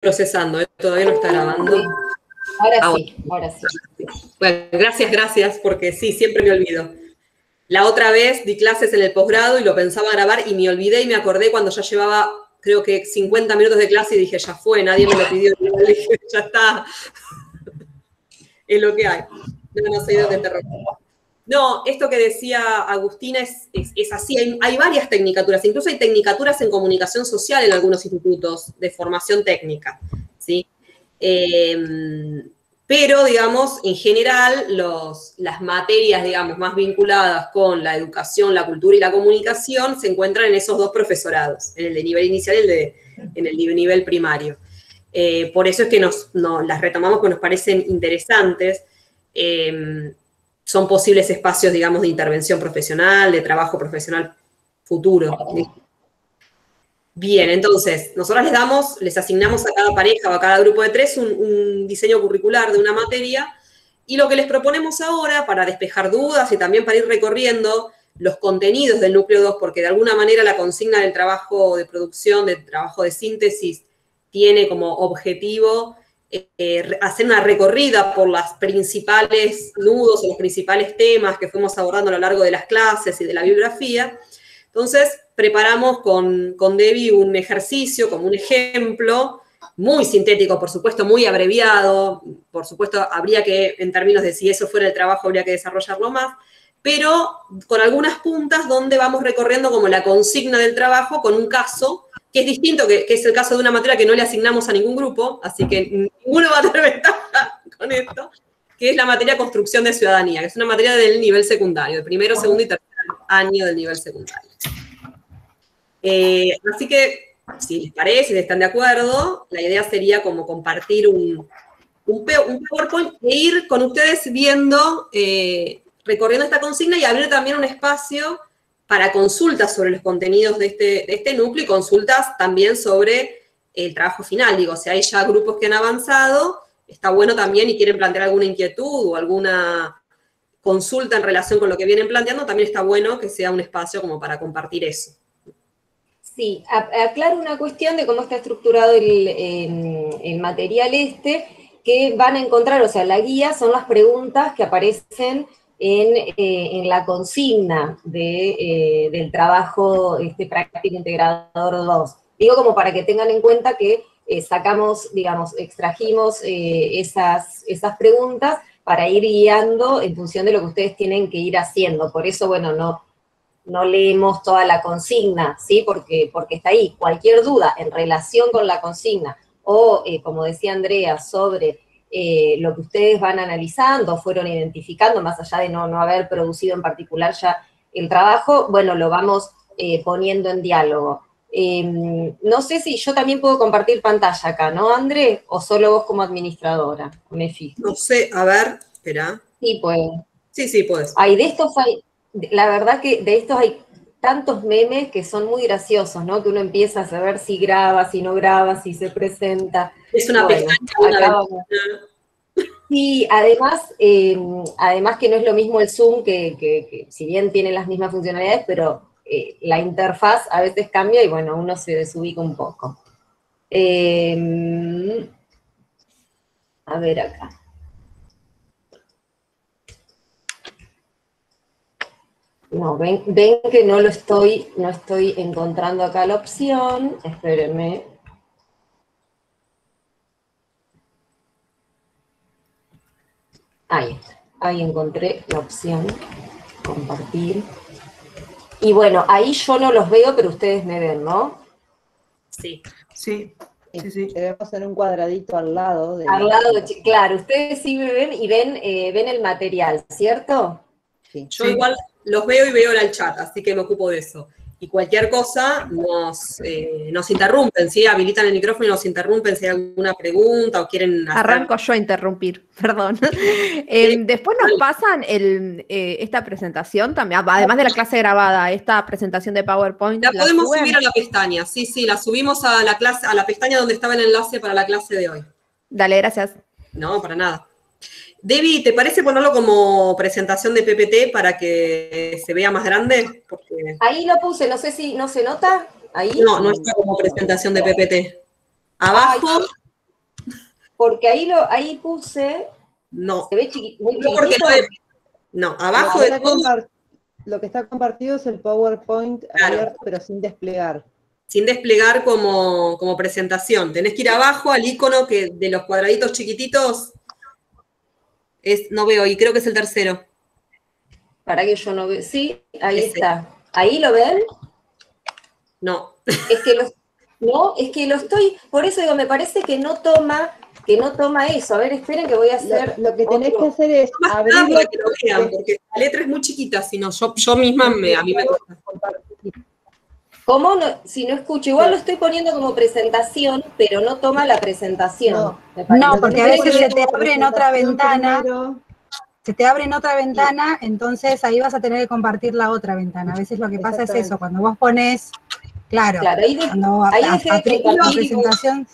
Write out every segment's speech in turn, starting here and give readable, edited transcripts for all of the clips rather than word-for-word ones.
procesando, todavía no está grabando. Sí. Ahora sí. Bueno, gracias, porque sí, siempre me olvido. La otra vez di clases en el posgrado y lo pensaba grabar y me olvidé y me acordé cuando ya llevaba, creo que 50 minutos de clase y dije, ya fue, nadie me lo pidió. Y dije, ya está. Es lo que hay. No soy de terror. No, esto que decía Agustina es así. Hay varias tecnicaturas, incluso hay tecnicaturas en comunicación social en algunos institutos de formación técnica, ¿sí? Pero, digamos, en general, las materias, digamos, más vinculadas con la educación, la cultura y la comunicación se encuentran en esos dos profesorados, en el de nivel inicial y en el de nivel primario. Por eso es que las retomamos porque nos parecen interesantes. Son posibles espacios, digamos, de intervención profesional, de trabajo profesional futuro. Bien, entonces, nosotros les asignamos a cada pareja o a cada grupo de 3 un diseño curricular de una materia y lo que les proponemos ahora, para despejar dudas y también para ir recorriendo los contenidos del núcleo 2, porque de alguna manera la consigna del trabajo de producción, del trabajo de síntesis, tiene como objetivo hacer una recorrida por los principales nudos o los principales temas que fuimos abordando a lo largo de las clases y de la bibliografía. Entonces, preparamos con Debbie un ejercicio como un ejemplo, muy sintético, por supuesto, muy abreviado, por supuesto, habría que, en términos de si eso fuera el trabajo, habría que desarrollarlo más, pero con algunas puntas donde vamos recorriendo como la consigna del trabajo con un caso que es distinto, que es el caso de una materia que no le asignamos a ningún grupo, así que ninguno va a tener ventaja con esto, que es la materia construcción de ciudadanía, que es una materia del nivel secundario, de primero, segundo y tercer año del nivel secundario. Así que, si les parece, si están de acuerdo, la idea sería como compartir un PowerPoint e ir con ustedes viendo, recorriendo esta consigna y abrir también un espacio para consultas sobre los contenidos de este núcleo y consultas también sobre el trabajo final. Digo, si hay ya grupos que han avanzado, está bueno también y quieren plantear alguna inquietud o alguna consulta en relación con lo que vienen planteando, también está bueno que sea un espacio como para compartir eso. Sí, aclaro una cuestión de cómo está estructurado el material que van a encontrar, o sea, la guía son las preguntas que aparecen en la consigna del trabajo práctico integrador 2. Digo como para que tengan en cuenta que sacamos, digamos, extrajimos esas preguntas para ir guiando en función de lo que ustedes tienen que ir haciendo. Por eso, bueno, no leemos toda la consigna, ¿sí? Porque está ahí. Cualquier duda en relación con la consigna o, como decía Andrea, sobre lo que ustedes van analizando, fueron identificando, más allá de no haber producido en particular ya el trabajo, bueno, lo vamos poniendo en diálogo. No sé si yo también puedo compartir pantalla acá, ¿no, André? ¿O solo vos como administradora? Me fijo. No sé, a ver, espera. Sí, puedo. Sí, puedes. La verdad que de estos hay tantos memes que son muy graciosos, ¿no? Que uno empieza a saber si graba, si no graba, si se presenta. Es una pestaña, una Sí, además que no es lo mismo el Zoom, que si bien tiene las mismas funcionalidades, pero la interfaz a veces cambia y bueno, uno se desubica un poco. A ver acá. No, ven que no estoy encontrando acá la opción. Espérenme. Ahí está. Ahí encontré la opción. Compartir. Y bueno, ahí yo no los veo, pero ustedes me ven, ¿no? Sí. Te vemos en un cuadradito al lado. Al lado, claro, ustedes sí me ven y ven el material, ¿cierto? Sí. Yo igual los veo y veo el chat, así que me ocupo de eso. Y cualquier cosa nos interrumpen, ¿sí? Habilitan el micrófono y nos interrumpen si hay alguna pregunta o quieren hacer... Arranco yo a interrumpir, perdón. Después nos pasan esta presentación también, además de la clase grabada, esta presentación de PowerPoint. La podemos subir a la pestaña, sí, la subimos a la pestaña donde estaba el enlace para la clase de hoy. Dale, gracias. No, para nada. Debbie, ¿te parece ponerlo como presentación de PPT para que se vea más grande? Porque... Ahí lo puse, no sé si no se nota. ¿Ahí? No está como presentación de PPT. Abajo, porque ahí puse, No. se ve muy No, porque chiquitito. no, abajo de todo, lo que está compartido es el PowerPoint abierto, pero sin desplegar. sin desplegar como presentación. Tenés que ir abajo al icono que de los cuadraditos chiquititos, no veo, y creo que es el tercero. Para que yo no veo. Sí, ahí Ese. está. ¿Ahí lo ven? No. Es que lo estoy, por eso digo, me parece que no toma eso. A ver, esperen que voy a hacer. Lo que tenés que hacer es Más nada abrirlo. para que lo vean, porque la letra es muy chiquita, sino yo misma a mí me cuesta. ¿Cómo no? Si no escucho, igual lo estoy poniendo como presentación, pero no toma la presentación. No, porque a veces se te abre en otra ventana. Se te abre en otra ventana, entonces ahí vas a tener que compartir la otra ventana. A veces lo que pasa es eso, cuando vos pones, claro cuando abrís la presentación.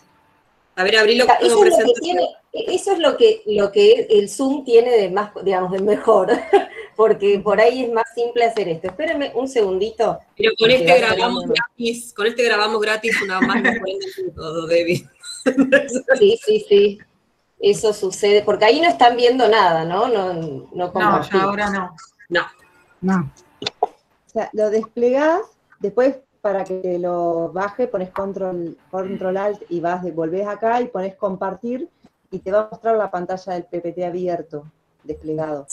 A ver, abrilo como presentación. Eso es lo que el Zoom tiene de más, digamos, de mejor, porque por ahí es más simple hacer esto. Espérenme un segundito. Pero con este grabamos gratis una más de 40 minutos, David. Sí. Eso sucede, porque ahí no están viendo nada, ¿no? No compartimos. No, ahora no. No. O sea, lo desplegás, después para que lo baje pones control alt y volvés acá y pones compartir y te va a mostrar la pantalla del PPT abierto, desplegado.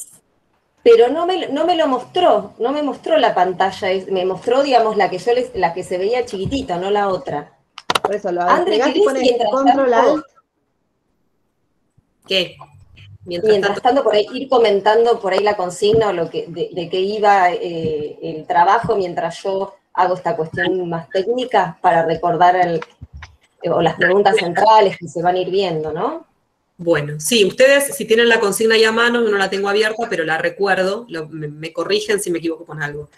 Pero no me lo mostró, no me mostró la pantalla, me mostró, digamos, la que se veía chiquitita, no la otra. Por eso lo André, desplegás y pones control alt. ¿Qué? Mientras tanto, por ahí, ir comentando por ahí la consigna o de qué iba el trabajo mientras yo hago esta cuestión más técnica para recordar o las preguntas centrales que se van a ir viendo, ¿no? Bueno, sí, ustedes si tienen la consigna ahí a mano, yo no la tengo abierta, pero la recuerdo, me corrigen si me equivoco con algo.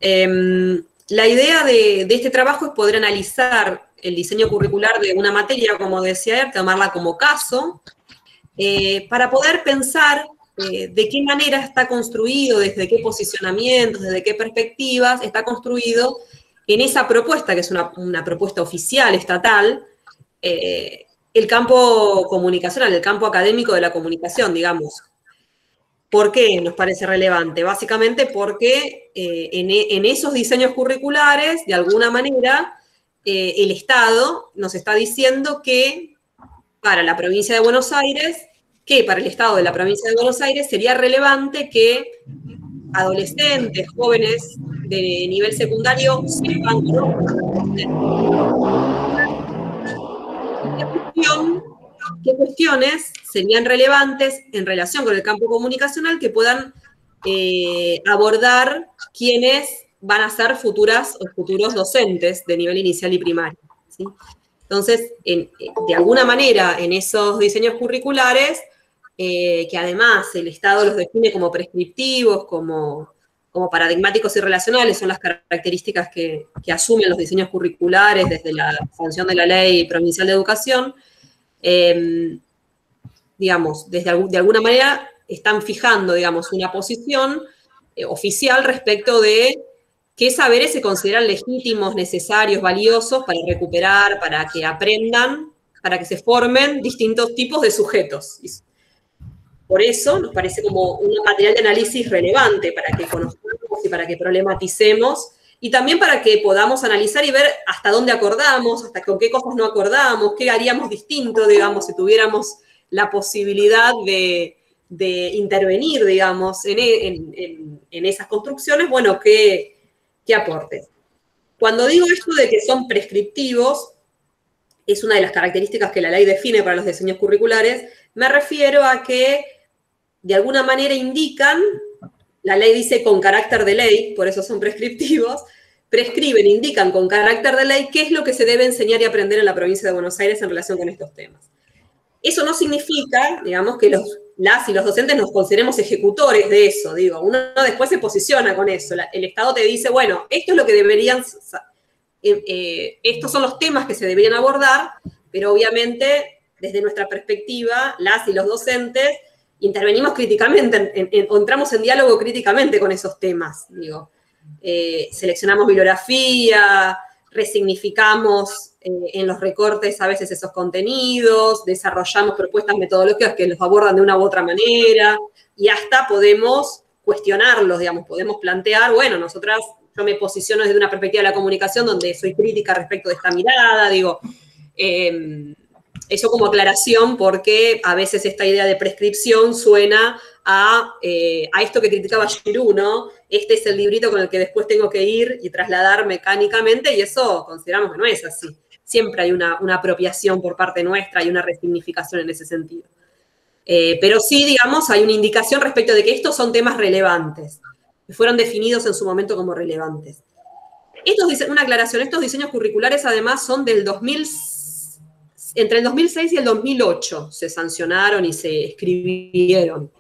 La idea de este trabajo es poder analizar el diseño curricular de una materia, como decía él, tomarla como caso, para poder pensar de qué manera está construido, desde qué posicionamientos, desde qué perspectivas está construido en esa propuesta, que es una propuesta oficial, estatal, el campo comunicacional, el campo académico de la comunicación, digamos. ¿Por qué nos parece relevante? Básicamente porque en esos diseños curriculares, de alguna manera, el Estado nos está diciendo que para la provincia de Buenos Aires, que para el Estado de la provincia de Buenos Aires sería relevante que adolescentes, jóvenes de nivel secundario sepan qué cuestiones serían relevantes en relación con el campo comunicacional que puedan abordar quienes van a ser futuras o futuros docentes de nivel inicial y primario, ¿sí? Entonces, de alguna manera, en esos diseños curriculares, que además el Estado los define como prescriptivos, como paradigmáticos y relacionales, son las características que asumen los diseños curriculares desde la sanción de la Ley Provincial de Educación, digamos, de alguna manera están fijando, digamos, una posición oficial respecto de qué saberes se consideran legítimos, necesarios, valiosos para recuperar, para que aprendan, para que se formen distintos tipos de sujetos. Por eso nos parece como un material de análisis relevante para que conozcamos y para que problematicemos y también para que podamos analizar y ver hasta dónde acordamos, hasta con qué cosas no acordamos, qué haríamos distinto, digamos, si tuviéramos la posibilidad de intervenir, digamos, en esas construcciones, bueno, qué aportes. Cuando digo esto de que son prescriptivos, es una de las características que la ley define para los diseños curriculares, me refiero a que de alguna manera indican, la ley dice con carácter de ley, por eso son prescriptivos, prescriben, indican con carácter de ley qué es lo que se debe enseñar y aprender en la provincia de Buenos Aires en relación con estos temas. Eso no significa, digamos, que las y los docentes nos consideremos ejecutores de eso, digo, uno después se posiciona con eso, el Estado te dice, bueno, esto es lo que deberían, estos son los temas que se deberían abordar, pero obviamente, desde nuestra perspectiva, las y los docentes, intervenimos críticamente, o entramos en diálogo críticamente con esos temas, digo. Seleccionamos bibliografía, resignificamos en los recortes a veces esos contenidos, desarrollamos propuestas metodológicas que los abordan de una u otra manera, y hasta podemos cuestionarlos, digamos, podemos plantear, bueno, yo me posiciono desde una perspectiva de la comunicación donde soy crítica respecto de esta mirada, digo, eso como aclaración, porque a veces esta idea de prescripción suena a esto que criticaba Giroux, ¿no? Este es el librito con el que después tengo que ir y trasladar mecánicamente, y eso consideramos que no es así. Siempre hay una apropiación por parte nuestra y una resignificación en ese sentido. Pero sí, digamos, hay una indicación respecto de que estos son temas relevantes, que fueron definidos en su momento como relevantes. Una aclaración, estos diseños curriculares además son entre el 2006 y el 2008 se sancionaron y se escribieron.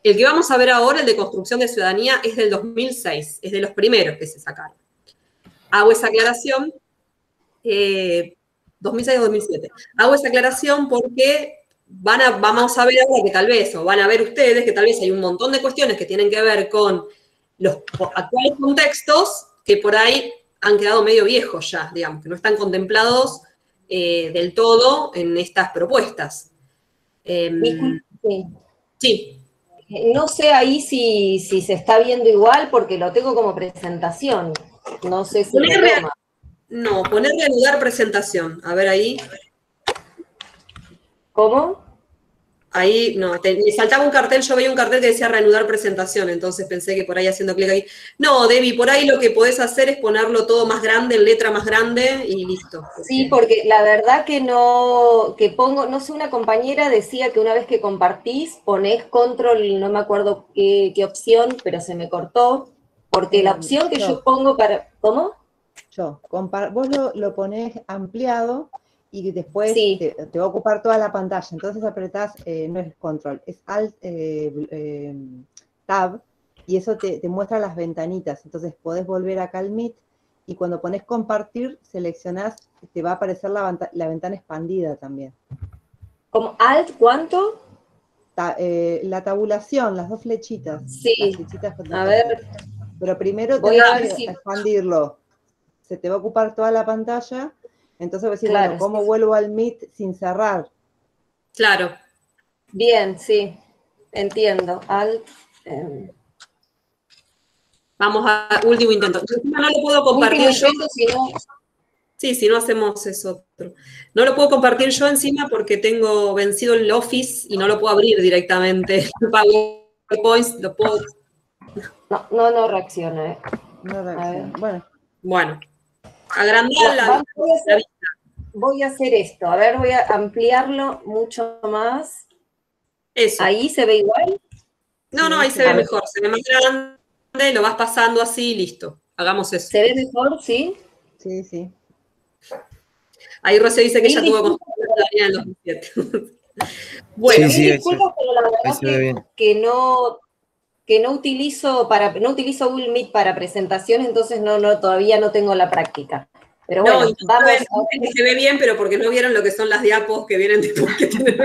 El que vamos a ver ahora, el de construcción de ciudadanía, es del 2006, es de los primeros que se sacaron. Hago esa aclaración, 2006 o 2007. Hago esa aclaración porque vamos a ver ahora que tal vez, o van a ver ustedes, que tal vez hay un montón de cuestiones que tienen que ver con los actuales contextos que por ahí han quedado medio viejos ya, digamos, que no están contemplados del todo en estas propuestas. Sí. No sé ahí si se está viendo igual porque lo tengo como presentación. No sé si poner reanudar presentación. A ver ahí. ¿Cómo? Ahí, no, me saltaba un cartel, yo veía un cartel que decía reanudar presentación, entonces pensé que por ahí haciendo clic ahí. No, Debbie, por ahí lo que podés hacer es ponerlo todo más grande, en letra más grande y listo. Sí, porque la verdad que no sé, una compañera decía que una vez que compartís, ponés control, no me acuerdo qué opción, pero se me cortó, porque la opción que yo pongo para, ¿cómo? Vos lo ponés ampliado y después sí. te va a ocupar toda la pantalla, entonces apretás, no es control, es alt, tab, y eso te muestra las ventanitas, entonces podés volver acá al Meet, y cuando pones compartir, seleccionás, te va a aparecer la ventana expandida también. ¿Como alt cuánto? La tabulación, las dos flechitas. Sí, las flechitas a ver. Pero primero tenés que expandirlo, se te va a ocupar toda la pantalla. Entonces voy a decir, claro, bueno, ¿cómo vuelvo al Meet sin cerrar? Claro. Bien, sí, entiendo. Vamos a último intento. No lo puedo compartir yo. Si no hacemos eso otro. No lo puedo compartir yo encima porque tengo vencido el Office y no lo puedo abrir directamente. PowerPoint, lo puedo... No reacciona, No reacciona. Bueno. Agrandar la vista. Voy a hacer esto. A ver, voy a ampliarlo mucho más. Eso. ¿Ahí se ve igual? No, ahí se ve mejor. Se ve más grande, lo vas pasando así y listo. Hagamos eso. ¿Se ve mejor, sí? Sí. Ahí Rocío dice que ella tuvo construcción de en 2007. Bueno, disculpas, pero la verdad que no utilizo Google Meet para presentaciones, entonces todavía no tengo la práctica. Pero bueno, vamos. Se ve bien, pero porque no vieron lo que son las diapos que vienen después que tienen.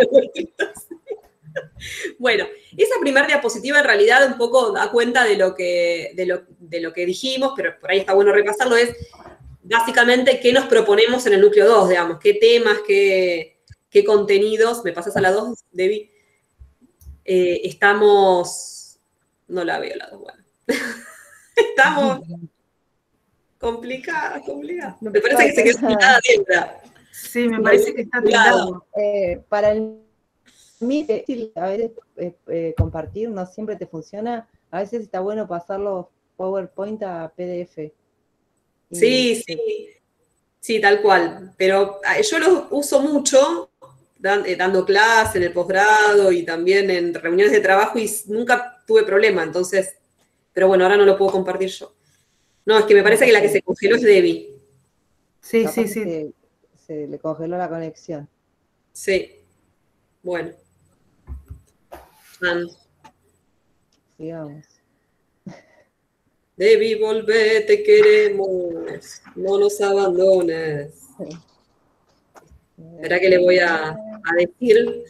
Bueno, esa primera diapositiva en realidad un poco da cuenta de lo que dijimos, pero por ahí está bueno repasarlo, es básicamente qué nos proponemos en el núcleo 2, digamos, qué temas, qué contenidos. ¿Me pasas a la 2, Debbie? Estamos... No la veo la 2, bueno. Estamos... Complicada. Me parece que se quedó pintada dentro. Sí, me parece que está pintado. Para el Meet, a veces compartir no siempre te funciona. A veces está bueno pasarlo PowerPoint a PDF. Sí, tal cual. Pero yo lo uso mucho dando clases en el posgrado y también en reuniones de trabajo y nunca tuve problema. Entonces, pero bueno, ahora no lo puedo compartir yo. No, es que me parece que la que se congeló es Debbie. Sí. Se le congeló la conexión. Sí. Bueno. Sigamos. Debbie, volvé, te queremos. No nos abandones. Sí. ¿Será que le voy a decir?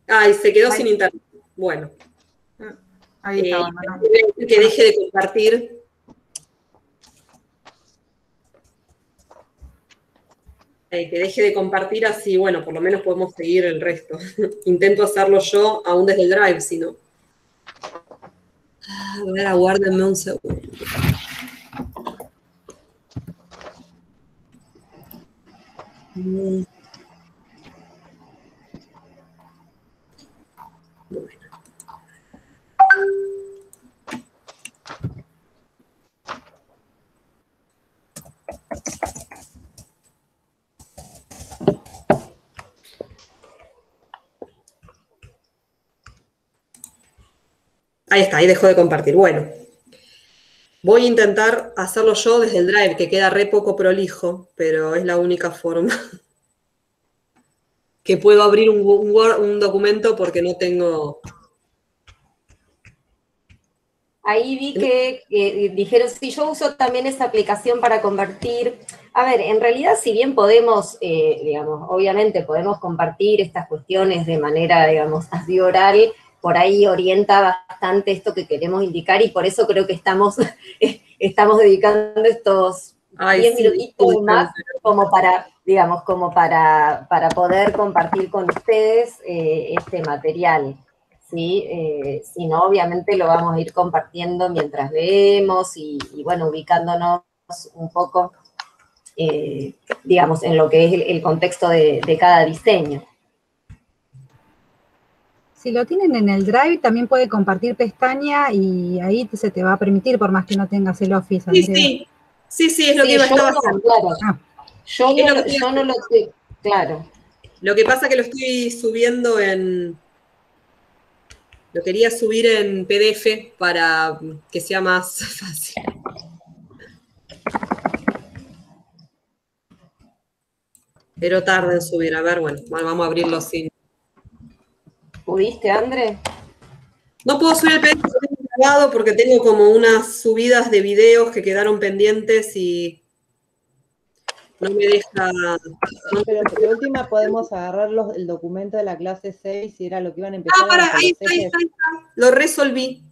Ay, se quedó sin internet. Bueno. Ahí está. Que deje de compartir. que deje de compartir, así, bueno, por lo menos podemos seguir el resto. Intento hacerlo yo, aún desde el Drive, si no. A ver, aguárdenme un segundo. Bueno. Ahí está, ahí dejó de compartir. Bueno, voy a intentar hacerlo yo desde el Drive, que queda re poco prolijo, pero es la única forma que puedo abrir un documento porque no tengo... Ahí vi que dijeron, sí, yo uso también esa aplicación para compartir. A ver, en realidad, si bien podemos, digamos, obviamente podemos compartir estas cuestiones de manera, digamos, así oral, por ahí orienta bastante esto que queremos indicar y por eso creo que estamos dedicando estos 10 minutitos más como para, digamos, como para poder compartir con ustedes este material. ¿Sí? Si no, obviamente lo vamos a ir compartiendo mientras leemos y bueno, ubicándonos un poco, digamos, en lo que es el contexto de cada diseño. Si lo tienen en el Drive, también puede compartir pestaña y ahí se te va a permitir, por más que no tengas el Office, Andrea. Sí, es lo que iba a estar haciendo. Claro. Yo no lo sé, claro. Lo que pasa es que lo estoy subiendo en... Lo quería subir en PDF para que sea más fácil. Pero tarda en subir. A ver, bueno, vamos a abrirlo sin... ¿Pudiste, André? No puedo subir el PDF grabado porque tengo como unas subidas de videos que quedaron pendientes y no me deja... Pero de última podemos agarrar el documento de la clase 6 y era lo que iban a empezar. Ahí está. Lo resolví.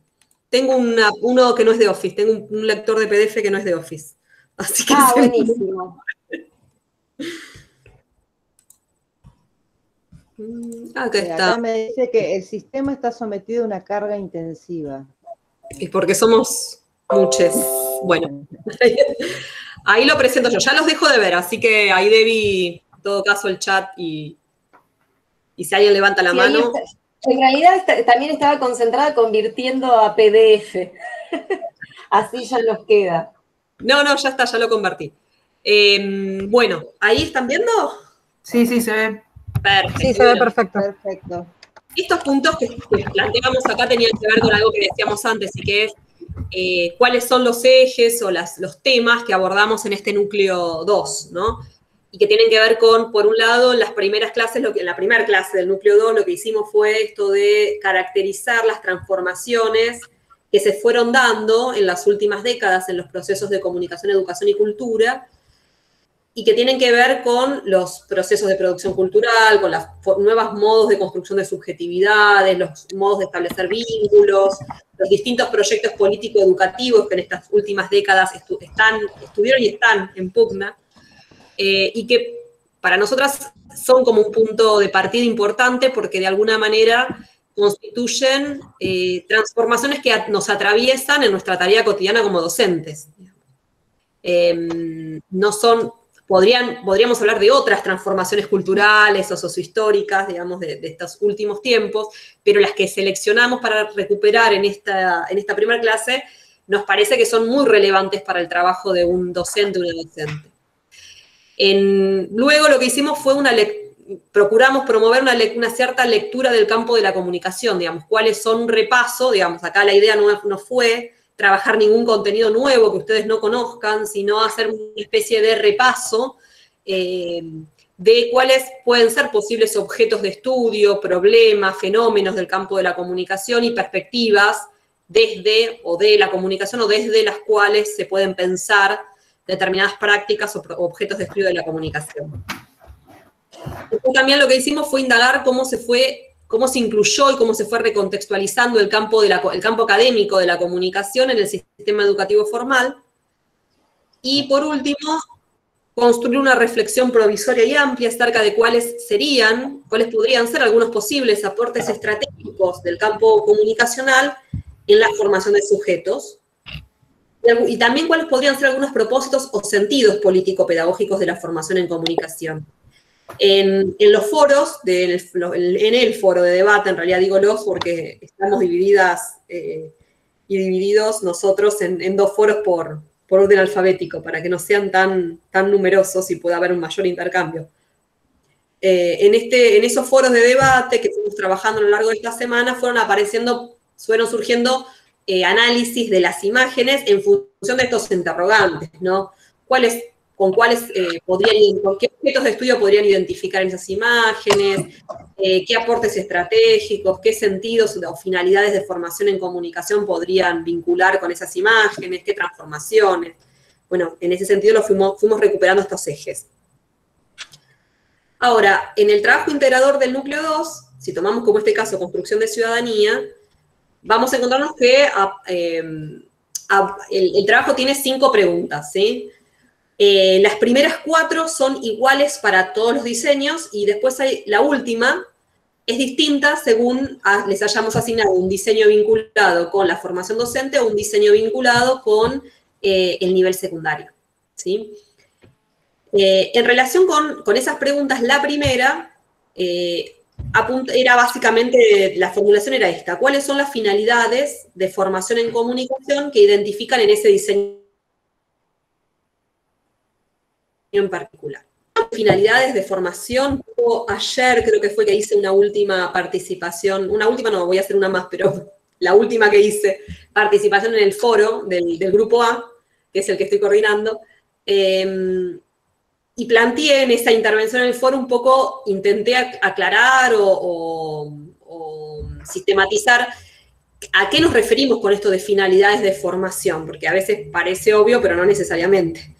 Tengo uno que no es de Office, tengo un lector de PDF que no es de Office. Así que buenísimo. Acá está. Acá me dice que el sistema está sometido a una carga intensiva. Es porque somos muchos. Bueno, ahí lo presento yo. Ya los dejo de ver, así que ahí debí, en todo caso, el chat y si alguien levanta la mano. En realidad también estaba concentrada convirtiendo a PDF. Así ya nos queda. No, ya está, ya lo convertí. Bueno, ¿ahí están viendo? Sí, se ve. Perfecto. Sí, se ve perfecto. Perfecto. Estos puntos que planteamos acá tenían que ver con algo que decíamos antes, y que es cuáles son los ejes o los temas que abordamos en este núcleo 2, ¿no? Y que tienen que ver con, por un lado, en las primeras clases, en la primera clase del núcleo 2, lo que hicimos fue esto de caracterizar las transformaciones que se fueron dando en las últimas décadas en los procesos de comunicación, educación y cultura, y que tienen que ver con los procesos de producción cultural, con los nuevos modos de construcción de subjetividades, los modos de establecer vínculos, los distintos proyectos político-educativos que en estas últimas décadas estuvieron y están en pugna, y que para nosotras son como un punto de partida importante porque de alguna manera constituyen transformaciones que nos atraviesan en nuestra tarea cotidiana como docentes. No son... Podríamos hablar de otras transformaciones culturales o sociohistóricas, digamos, de estos últimos tiempos, pero las que seleccionamos para recuperar en esta primera clase nos parece que son muy relevantes para el trabajo de un docente o una docente. Luego lo que hicimos fue procuramos promover una cierta lectura del campo de la comunicación, digamos, cuáles son un repaso, digamos, acá la idea no fue trabajar ningún contenido nuevo que ustedes no conozcan, sino hacer una especie de repaso de cuáles pueden ser posibles objetos de estudio, problemas, fenómenos del campo de la comunicación y perspectivas desde la comunicación o desde las cuales se pueden pensar determinadas prácticas o objetos de estudio de la comunicación. Después también lo que hicimos fue indagar cómo se incluyó y cómo se fue recontextualizando el campo académico de la comunicación en el sistema educativo formal. Y por último, construir una reflexión provisoria y amplia acerca de cuáles podrían ser algunos posibles aportes estratégicos del campo comunicacional en la formación de sujetos, y también cuáles podrían ser algunos propósitos o sentidos político-pedagógicos de la formación en comunicación. En los foros, en el foro de debate, en realidad digo los porque estamos divididas y divididos nosotros en dos foros por orden alfabético, para que no sean tan numerosos y pueda haber un mayor intercambio. En esos foros de debate que fuimos trabajando a lo largo de esta semana, fueron surgiendo análisis de las imágenes en función de estos interrogantes, ¿no? ¿Con qué objetos de estudio podrían identificar en esas imágenes? ¿Qué aportes estratégicos, qué sentidos o finalidades de formación en comunicación podrían vincular con esas imágenes? ¿Qué transformaciones? Bueno, en ese sentido fuimos recuperando estos ejes. Ahora, en el trabajo integrador del núcleo 2, si tomamos como este caso construcción de ciudadanía, vamos a encontrarnos que el trabajo tiene 5 preguntas, ¿sí? Las primeras 4 son iguales para todos los diseños y después la última es distinta según les hayamos asignado un diseño vinculado con la formación docente o un diseño vinculado con el nivel secundario, ¿sí? En relación con esas preguntas, la primera era básicamente, la formulación era esta: ¿cuáles son las finalidades de formación en comunicación que identifican en ese diseño en particular? Finalidades de formación. Ayer creo que fue que hice una última participación, voy a hacer una más, pero la última que hice, participación en el foro del grupo A, que es el que estoy coordinando, y planteé en esa intervención en el foro un poco, intenté aclarar o sistematizar a qué nos referimos con esto de finalidades de formación, porque a veces parece obvio, pero no necesariamente.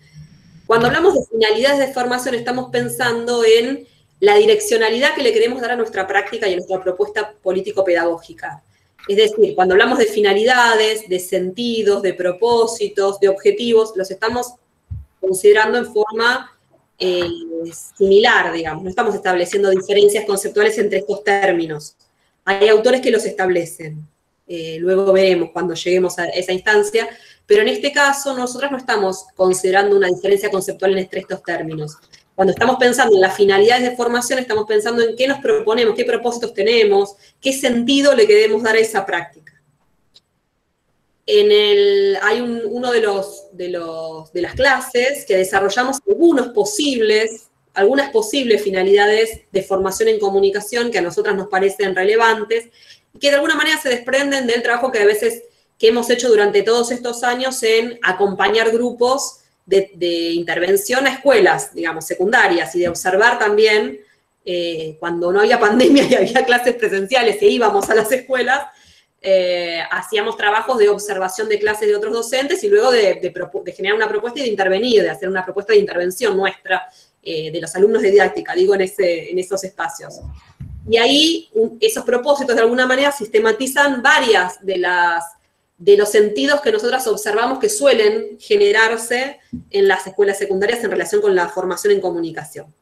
Cuando hablamos de finalidades de formación, estamos pensando en la direccionalidad que le queremos dar a nuestra práctica y a nuestra propuesta político-pedagógica. Es decir, cuando hablamos de finalidades, de sentidos, de propósitos, de objetivos, los estamos considerando en forma similar, digamos. No estamos estableciendo diferencias conceptuales entre estos términos. Hay autores que los establecen. Luego veremos cuando lleguemos a esa instancia, pero en este caso nosotras no estamos considerando una diferencia conceptual entre estos términos. Cuando estamos pensando en las finalidades de formación, estamos pensando en qué nos proponemos, qué propósitos tenemos, qué sentido le queremos dar a esa práctica. Hay uno de las clases que desarrollamos algunas posibles finalidades de formación en comunicación que a nosotras nos parecen relevantes y que de alguna manera se desprenden del trabajo que hemos hecho durante todos estos años en acompañar grupos de intervención a escuelas, digamos, secundarias, y de observar también, cuando no había pandemia y había clases presenciales e íbamos a las escuelas, hacíamos trabajos de observación de clases de otros docentes y luego de generar una propuesta y de intervenir, de hacer una propuesta de intervención nuestra, de los alumnos de didáctica, digo, en esos espacios. Y ahí esos propósitos de alguna manera sistematizan varias de los sentidos que nosotras observamos que suelen generarse en las escuelas secundarias en relación con la formación en comunicación.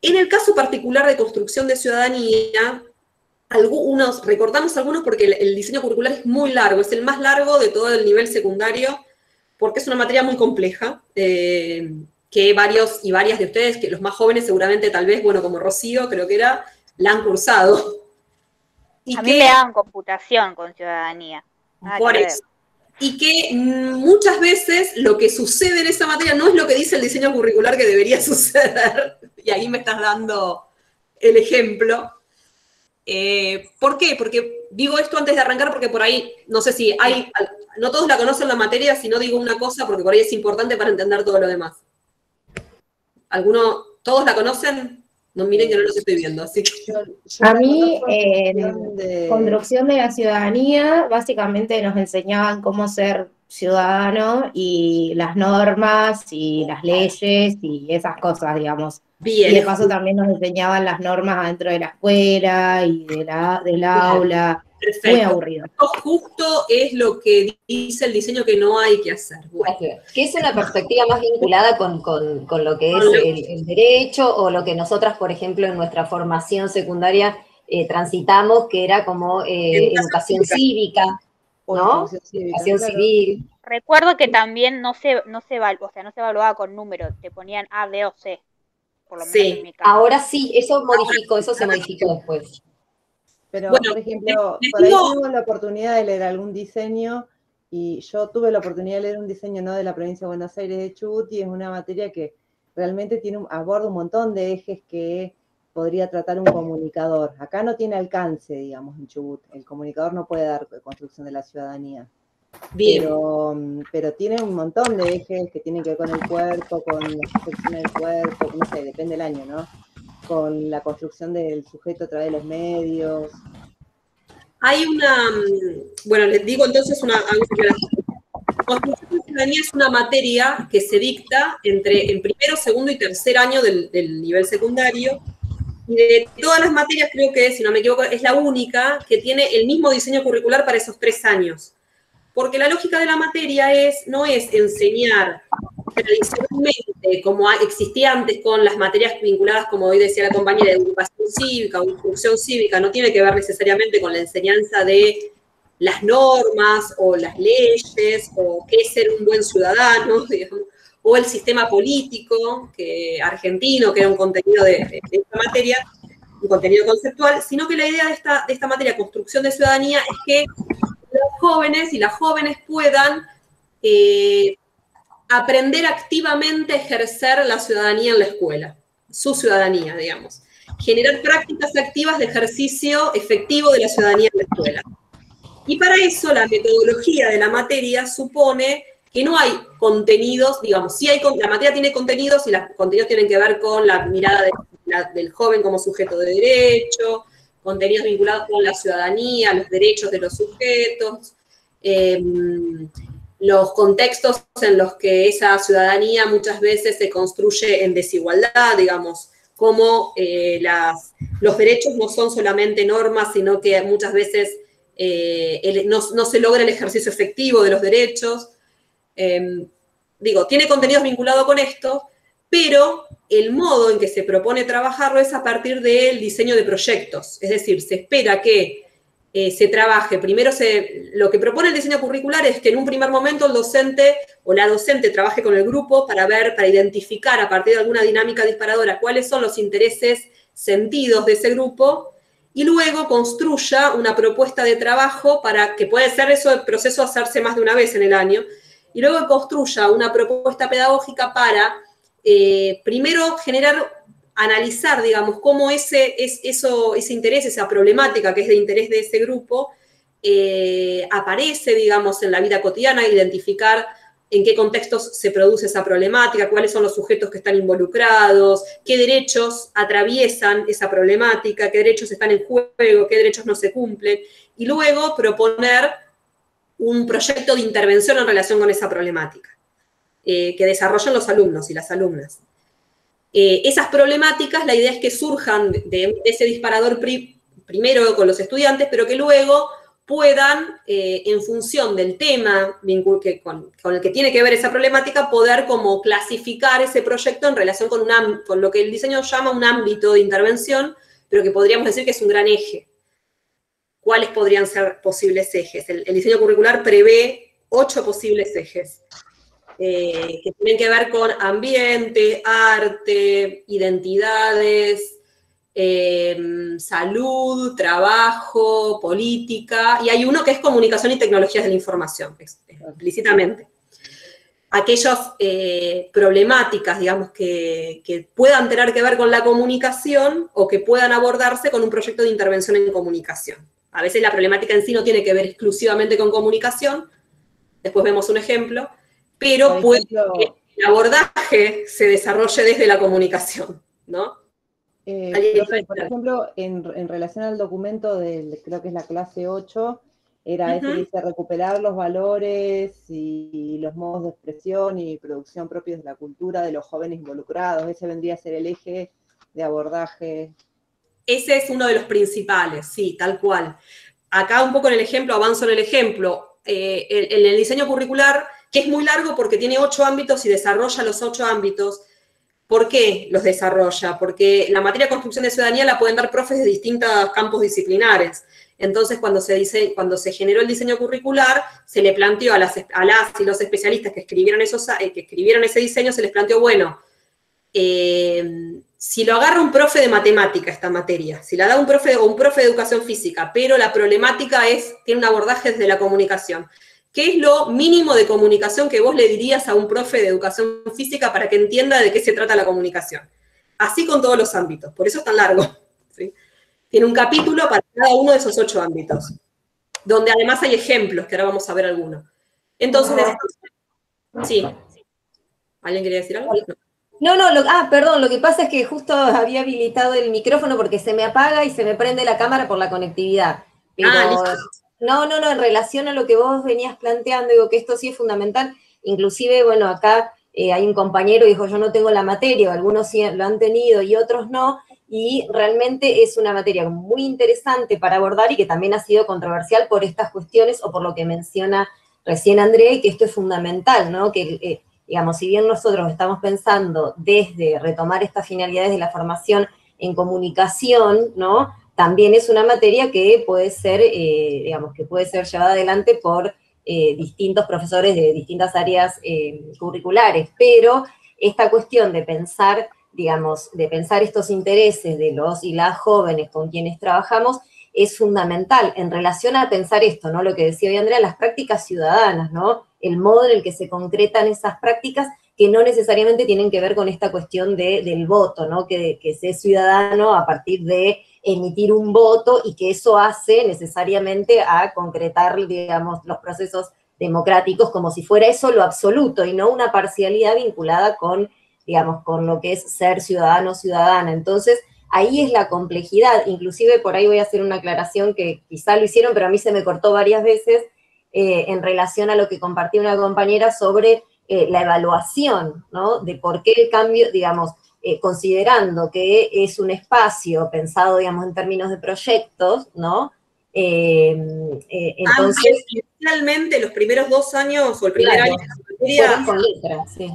En el caso particular de construcción de ciudadanía, recortamos algunos porque el diseño curricular es muy largo, es el más largo de todo el nivel secundario, porque es una materia muy compleja, que varios y varias de ustedes, que los más jóvenes seguramente tal vez, bueno, como Rocío, creo que la han cursado. A mí me dan computación con ciudadanía. Por eso. Y que muchas veces lo que sucede en esa materia no es lo que dice el diseño curricular que debería suceder. Y ahí me estás dando el ejemplo. ¿Por qué? Porque digo esto antes de arrancar porque por ahí, no sé si no todos la conocen la materia, si no digo una cosa porque por ahí es importante para entender todo lo demás. ¿Todos la conocen? No, miren que no los estoy viendo, así que... A mí, en construcción de la ciudadanía, básicamente nos enseñaban cómo ser ciudadano y las normas y las leyes y esas cosas, digamos. Bien. Y de paso también nos enseñaban las normas adentro de la escuela y del aula. Perfecto. Muy aburrido. Justo es lo que dice el diseño que no hay que hacer. Bueno. Que es una perspectiva más vinculada con lo que es el derecho, o lo que nosotras, por ejemplo, en nuestra formación secundaria transitamos, que era como educación cívica, ¿no? Educación civil. Recuerdo que también no se evaluaba con números, te ponían A, B o C, por lo menos en mi caso. Ahora sí, eso se modificó después. Pero, bueno, por ejemplo, por ahí tuvimos la oportunidad de leer algún diseño, y yo tuve la oportunidad de leer un diseño, ¿no?, de la provincia de Buenos Aires, de Chubut, y es una materia que realmente aborda un montón de ejes que podría tratar un comunicador. Acá no tiene alcance, digamos, en Chubut. El comunicador no puede dar construcción de la ciudadanía. Bien. Pero tiene un montón de ejes que tienen que ver con el cuerpo, con la construcción del cuerpo, no sé, depende del año, ¿no? Con la construcción del sujeto a través de los medios. Hay bueno, les digo entonces construcción de ciudadanía es una materia que se dicta en primero, segundo y tercer año del nivel secundario, y de todas las materias creo que, si no me equivoco, es la única que tiene el mismo diseño curricular para esos 3 años. Porque la lógica de la materia no es enseñar tradicionalmente, como existía antes con las materias vinculadas, como hoy decía la compañera, de educación cívica o instrucción cívica, no tiene que ver necesariamente con la enseñanza de las normas o las leyes o qué es ser un buen ciudadano, digamos, o el sistema político argentino, que era un contenido de esta materia, un contenido conceptual, sino que la idea de esta materia, construcción de ciudadanía, es que los jóvenes y las jóvenes puedan aprender activamente a ejercer la ciudadanía en la escuela, su ciudadanía, digamos. Generar prácticas activas de ejercicio efectivo de la ciudadanía en la escuela. Y para eso la metodología de la materia supone que no hay contenidos, digamos, la materia tiene contenidos, y los contenidos tienen que ver con la mirada del joven como sujeto de derecho, contenidos vinculados con la ciudadanía, los derechos de los sujetos, los contextos en los que esa ciudadanía muchas veces se construye en desigualdad, digamos, como los derechos no son solamente normas, sino que muchas veces no se logra el ejercicio efectivo de los derechos. Tiene contenidos vinculados con esto, pero el modo en que se propone trabajarlo es a partir del diseño de proyectos. Es decir, se espera que se trabaje. Primero, lo que propone el diseño curricular es que en un primer momento el docente o la docente trabaje con el grupo para identificar a partir de alguna dinámica disparadora cuáles son los intereses sentidos de ese grupo, y luego construya una propuesta de trabajo para que puede ser el proceso hacerse más de una vez en el año, y luego construya una propuesta pedagógica para primero analizar, digamos, cómo ese interés, esa problemática que es de interés de ese grupo, aparece, digamos, en la vida cotidiana, identificar en qué contextos se produce esa problemática, cuáles son los sujetos que están involucrados, qué derechos atraviesan esa problemática, qué derechos están en juego, qué derechos no se cumplen, y luego proponer un proyecto de intervención en relación con esa problemática, que desarrollen los alumnos y las alumnas. Esas problemáticas, la idea es que surjan de ese disparador primero con los estudiantes, pero que luego puedan, en función del tema con el que tiene que ver esa problemática, poder como clasificar ese proyecto en relación con lo que el diseño llama un ámbito de intervención, pero que podríamos decir que es un gran eje. ¿Cuáles podrían ser posibles ejes? El diseño curricular prevé 8 posibles ejes, que tienen que ver con ambiente, arte, identidades, salud, trabajo, política, y hay uno que es comunicación y tecnologías de la información, explícitamente. Aquellas problemáticas, digamos, que puedan tener que ver con la comunicación o que puedan abordarse con un proyecto de intervención en comunicación. A veces la problemática en sí no tiene que ver exclusivamente con comunicación, después vemos un ejemplo, pero puede que el abordaje se desarrolle desde la comunicación, ¿no? Por ejemplo, en relación al documento creo que es la clase 8, era ese que dice recuperar los valores y los modos de expresión y producción propios de la cultura de los jóvenes involucrados. Ese vendría a ser el eje de abordaje. Ese es uno de los principales, sí, tal cual. acá un poco en el ejemplo, avanzo en el ejemplo, en el diseño curricular, que es muy largo porque tiene 8 ámbitos y desarrolla los 8 ámbitos. ¿Por qué los desarrolla? Porque la materia de construcción de ciudadanía la pueden dar profes de distintos campos disciplinares. Entonces, cuando se generó el diseño curricular, se le planteó a las y los especialistas que escribieron ese diseño, se les planteó, bueno, si lo agarra un profe de matemática esta materia, si la da un profe de educación física, pero la problemática tiene un abordaje desde la comunicación, ¿qué es lo mínimo de comunicación que vos le dirías a un profe de educación física para que entienda de qué se trata la comunicación? Así con todos los ámbitos, por eso es tan largo, ¿sí? Tiene un capítulo para cada uno de esos 8 ámbitos, donde además hay ejemplos, que ahora vamos a ver algunos. Entonces, sí. ¿Alguien quería decir algo? No, perdón, lo que pasa es que justo había habilitado el micrófono porque se me apaga y se me prende la cámara por la conectividad. Pero no, en relación a lo que vos venías planteando, digo que esto sí es fundamental. Inclusive, bueno, acá hay un compañero que dijo, yo no tengo la materia, algunos sí lo han tenido y otros no, y realmente es una materia muy interesante para abordar y que también ha sido controversial por estas cuestiones o por lo que menciona recién Andrea, y que esto es fundamental, ¿no? Que, digamos, si bien nosotros estamos pensando desde retomar estas finalidades de la formación en comunicación, ¿no? También es una materia que puede ser, que puede ser llevada adelante por distintos profesores de distintas áreas curriculares, pero esta cuestión de pensar, digamos, de pensar estos intereses de los y las jóvenes con quienes trabajamos es fundamental en relación a pensar esto, ¿no? Lo que decía hoy Andrea, las prácticas ciudadanas, ¿no? El modo en el que se concretan esas prácticas que no necesariamente tienen que ver con esta cuestión del voto, ¿no? Que se es ciudadano a partir de emitir un voto y que eso hace necesariamente a concretar, digamos, los procesos democráticos como si fuera eso lo absoluto y no una parcialidad vinculada con, digamos, con lo que es ser ciudadano o ciudadana. Entonces, ahí es la complejidad. Inclusive por ahí voy a hacer una aclaración que quizá lo hicieron, pero a mí se me cortó varias veces en relación a lo que compartía una compañera sobre la evaluación, ¿no? De por qué el cambio, digamos, considerando que es un espacio pensado, digamos, en términos de proyectos, ¿no? Entonces, inicialmente, los primeros 2 años o el primer año de la materia, con letras, sí.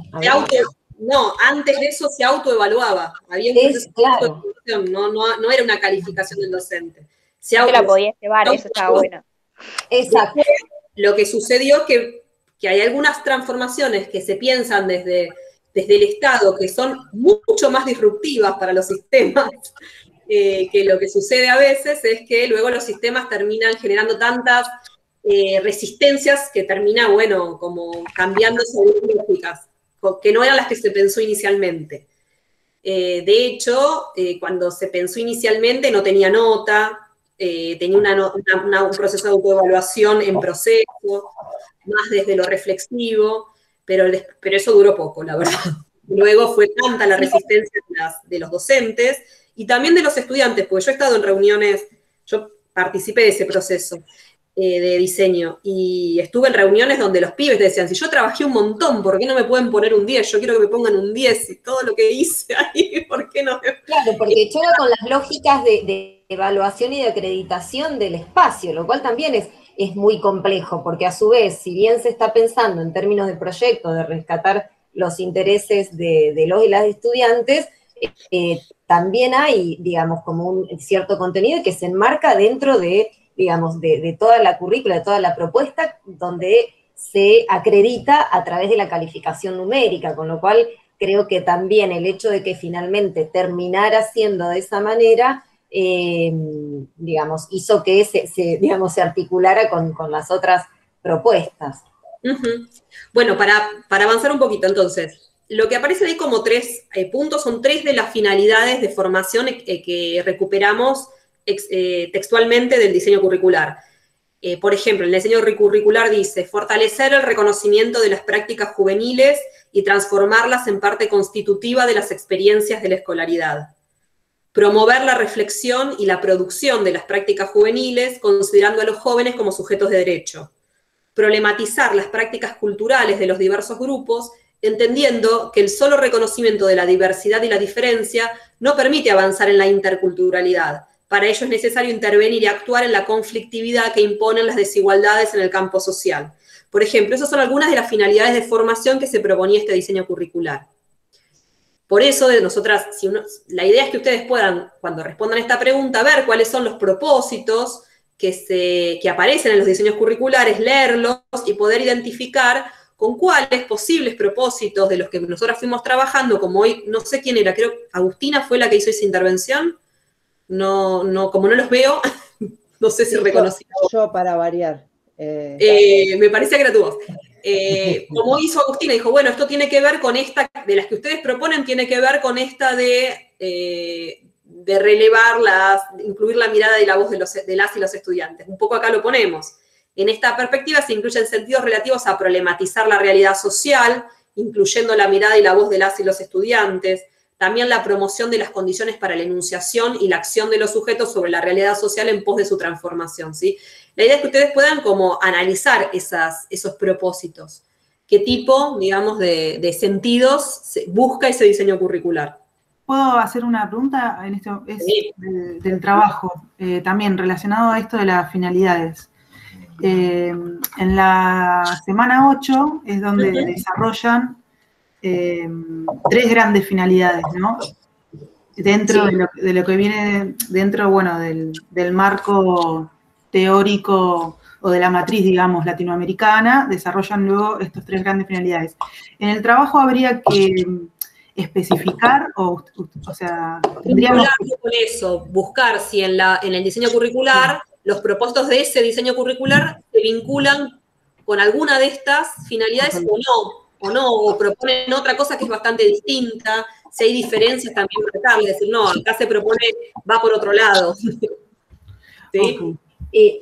No, antes de eso se autoevaluaba. Había un proceso de autoevaluación, no era una calificación del docente. Se la podía llevar, eso estaba bueno. Exacto. Después, lo que sucedió que hay algunas transformaciones que se piensan desde el Estado que son mucho más disruptivas para los sistemas, que lo que sucede a veces es que luego los sistemas terminan generando tantas resistencias que termina, bueno, como cambiando sobre lógicas, que no eran las que se pensó inicialmente. De hecho, cuando se pensó inicialmente no tenía nota, tenía un proceso de autoevaluación en proceso, más desde lo reflexivo, pero eso duró poco, la verdad. Luego fue tanta la resistencia de los docentes y también de los estudiantes, porque yo he estado en reuniones, yo participé de ese proceso de diseño y estuve en reuniones donde los pibes decían, si yo trabajé un montón, ¿por qué no me pueden poner un 10? Yo quiero que me pongan un 10 y todo lo que hice ahí, ¿por qué no? Claro, porque choca con las lógicas de evaluación y de acreditación del espacio, lo cual también es muy complejo, porque a su vez, si bien se está pensando en términos de proyecto, de rescatar los intereses de los y las estudiantes, también hay, digamos, como un cierto contenido que se enmarca dentro de, digamos, de toda la currícula, de toda la propuesta, donde se acredita a través de la calificación numérica, con lo cual creo que también el hecho de que finalmente terminara siendo de esa manera, digamos, hizo que digamos, se articulara con las otras propuestas. Uh-huh. Bueno, para avanzar un poquito, entonces, lo que aparece ahí como 3 puntos son 3 de las finalidades de formación que recuperamos textualmente del diseño curricular. Por ejemplo, el diseño curricular dice, fortalecer el reconocimiento de las prácticas juveniles y transformarlas en parte constitutiva de las experiencias de la escolaridad. Promover la reflexión y la producción de las prácticas juveniles, considerando a los jóvenes como sujetos de derecho. Problematizar las prácticas culturales de los diversos grupos, entendiendo que el solo reconocimiento de la diversidad y la diferencia no permite avanzar en la interculturalidad, Para ello es necesario intervenir y actuar en la conflictividad que imponen las desigualdades en el campo social. Por ejemplo, esas son algunas de las finalidades de formación que se proponía este diseño curricular. Por eso, la idea es que ustedes puedan, cuando respondan esta pregunta, ver cuáles son los propósitos que aparecen en los diseños curriculares, leerlos y poder identificar con cuáles posibles propósitos de los que nosotros fuimos trabajando, como hoy, no sé quién era, creo que Agustina fue la que hizo esa intervención, como no los veo, no sé si reconocí. Yo para variar. Me parecía que era tu voz. Como hizo Agustina, dijo, bueno, esto tiene que ver con esta, de las que ustedes proponen, tiene que ver con esta de relevar incluir la mirada y la voz de las y los estudiantes. Un poco acá lo ponemos. En esta perspectiva se incluyen sentidos relativos a problematizar la realidad social, incluyendo la mirada y la voz de las y los estudiantes, también la promoción de las condiciones para la enunciación y la acción de los sujetos sobre la realidad social en pos de su transformación, ¿sí? La idea es que ustedes puedan como analizar esos propósitos. ¿Qué tipo, digamos, de sentidos busca ese diseño curricular? ¿Puedo hacer una pregunta? En esto Sí. del trabajo, también relacionado a esto de las finalidades. En la semana 8 es donde desarrollan 3 grandes finalidades, ¿no? Dentro de lo que viene dentro, bueno, del marco teórico o de la matriz, digamos, latinoamericana, desarrollan luego estas 3 grandes finalidades. En el trabajo habría que especificar, o sea, tendríamos con eso, buscar si en el diseño curricular los propósitos de ese diseño curricular se vinculan con alguna de estas finalidades o proponen otra cosa que es bastante distinta, si hay diferencias también marcarle, decir, no, acá se propone, va por otro lado. ¿Sí? Okay.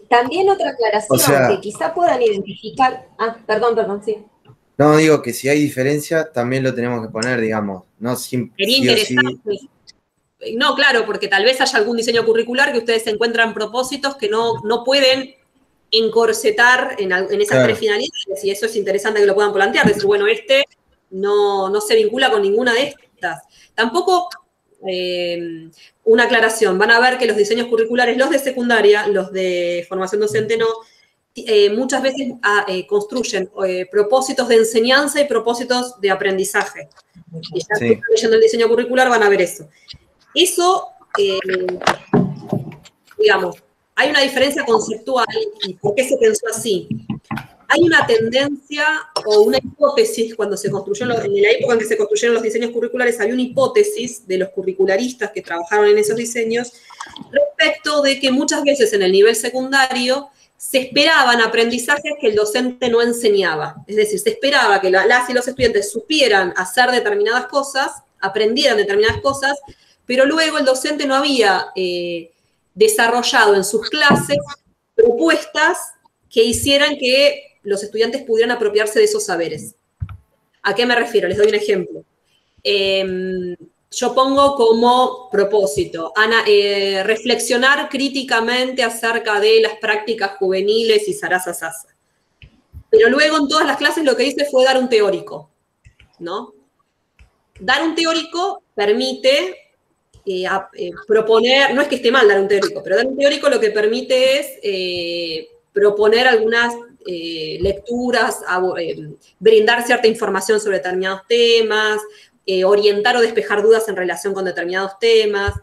También otra aclaración, que quizá puedan identificar, perdón, sí. No, digo que si hay diferencia, también lo tenemos que poner, digamos, no siempre. Sería interesante. Sí. No, claro, porque tal vez haya algún diseño curricular que ustedes encuentran propósitos que no pueden encorsetar en esas 3 finalidades, y eso es interesante que lo puedan plantear, decir, bueno, no se vincula con ninguna de estas. Tampoco, una aclaración, van a ver que los diseños curriculares, los de secundaria, los de formación docente no, muchas veces construyen propósitos de enseñanza y propósitos de aprendizaje. Y ya que están leyendo el diseño curricular van a ver eso. Eso, digamos, hay una diferencia conceptual, y por qué se pensó así. Hay una tendencia o una hipótesis cuando se construyó, en la época en que se construyeron los diseños curriculares, había una hipótesis de los curricularistas que trabajaron en esos diseños respecto de que muchas veces en el nivel secundario se esperaban aprendizajes que el docente no enseñaba. Es decir, se esperaba que las y los estudiantes supieran hacer determinadas cosas, aprendieran determinadas cosas, pero luego el docente no había desarrollado en sus clases propuestas que hicieran que los estudiantes pudieran apropiarse de esos saberes. ¿A qué me refiero? Les doy un ejemplo. Yo pongo como propósito reflexionar críticamente acerca de las prácticas juveniles y sarasa. Pero luego en todas las clases lo que hice fue dar un teórico, ¿no? Dar un teórico permite proponer, no es que esté mal dar un teórico, pero dar un teórico lo que permite es proponer algunas lecturas, brindar cierta información sobre determinados temas, orientar o despejar dudas en relación con determinados temas,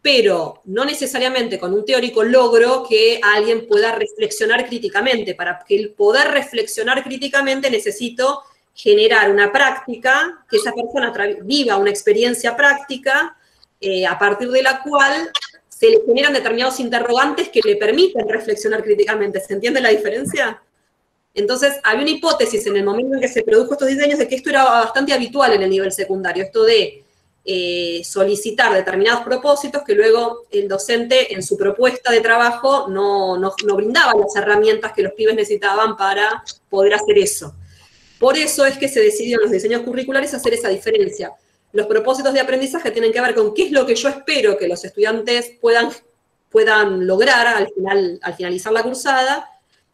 pero no necesariamente con un teórico logro que alguien pueda reflexionar críticamente. Para que el poder reflexionar críticamente necesito generar una práctica, que esa persona viva una experiencia práctica, a partir de la cual se le generan determinados interrogantes que le permiten reflexionar críticamente. ¿Se entiende la diferencia? Entonces, había una hipótesis en el momento en que se produjo estos diseños de que esto era bastante habitual en el nivel secundario, esto de solicitar determinados propósitos que luego el docente en su propuesta de trabajo no brindaba las herramientas que los pibes necesitaban para poder hacer eso. Por eso es que se decidió en los diseños curriculares hacer esa diferencia. Los propósitos de aprendizaje tienen que ver con qué es lo que yo espero que los estudiantes puedan lograr al finalizar la cursada,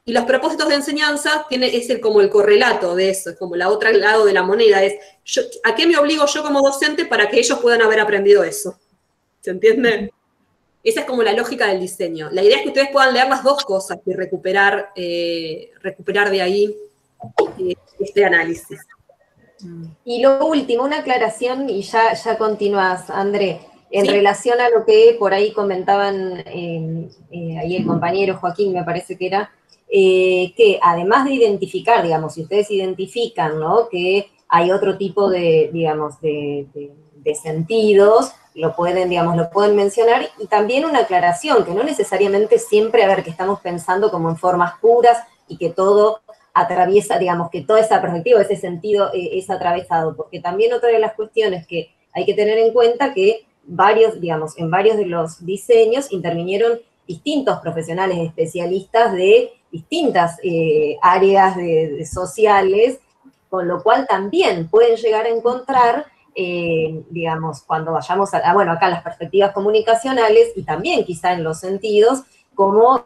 y los propósitos de enseñanza es como el correlato de eso, es como la otra lado de la moneda, es ¿a qué me obligo yo como docente para que ellos puedan haber aprendido eso? ¿Se entiende? esa es como la lógica del diseño. La idea es que ustedes puedan leer las dos cosas y recuperar de ahí este análisis. Y lo último, una aclaración, y ya continúas, André, en ¿Sí? relación a lo que por ahí comentaban ahí el compañero Joaquín, me parece que era, que además de identificar, digamos, si ustedes identifican, ¿no?, que hay otro tipo de, digamos, de sentidos, lo pueden mencionar, y también una aclaración, que no necesariamente siempre, a ver, que estamos pensando como en formas puras y que todo atraviesa, digamos, que toda esa perspectiva, ese sentido es atravesado, porque también otra de las cuestiones que hay que tener en cuenta que en varios de los diseños intervinieron distintos profesionales especialistas de distintas áreas sociales, con lo cual también pueden llegar a encontrar, digamos, cuando vayamos acá las perspectivas comunicacionales y también quizá en los sentidos, como,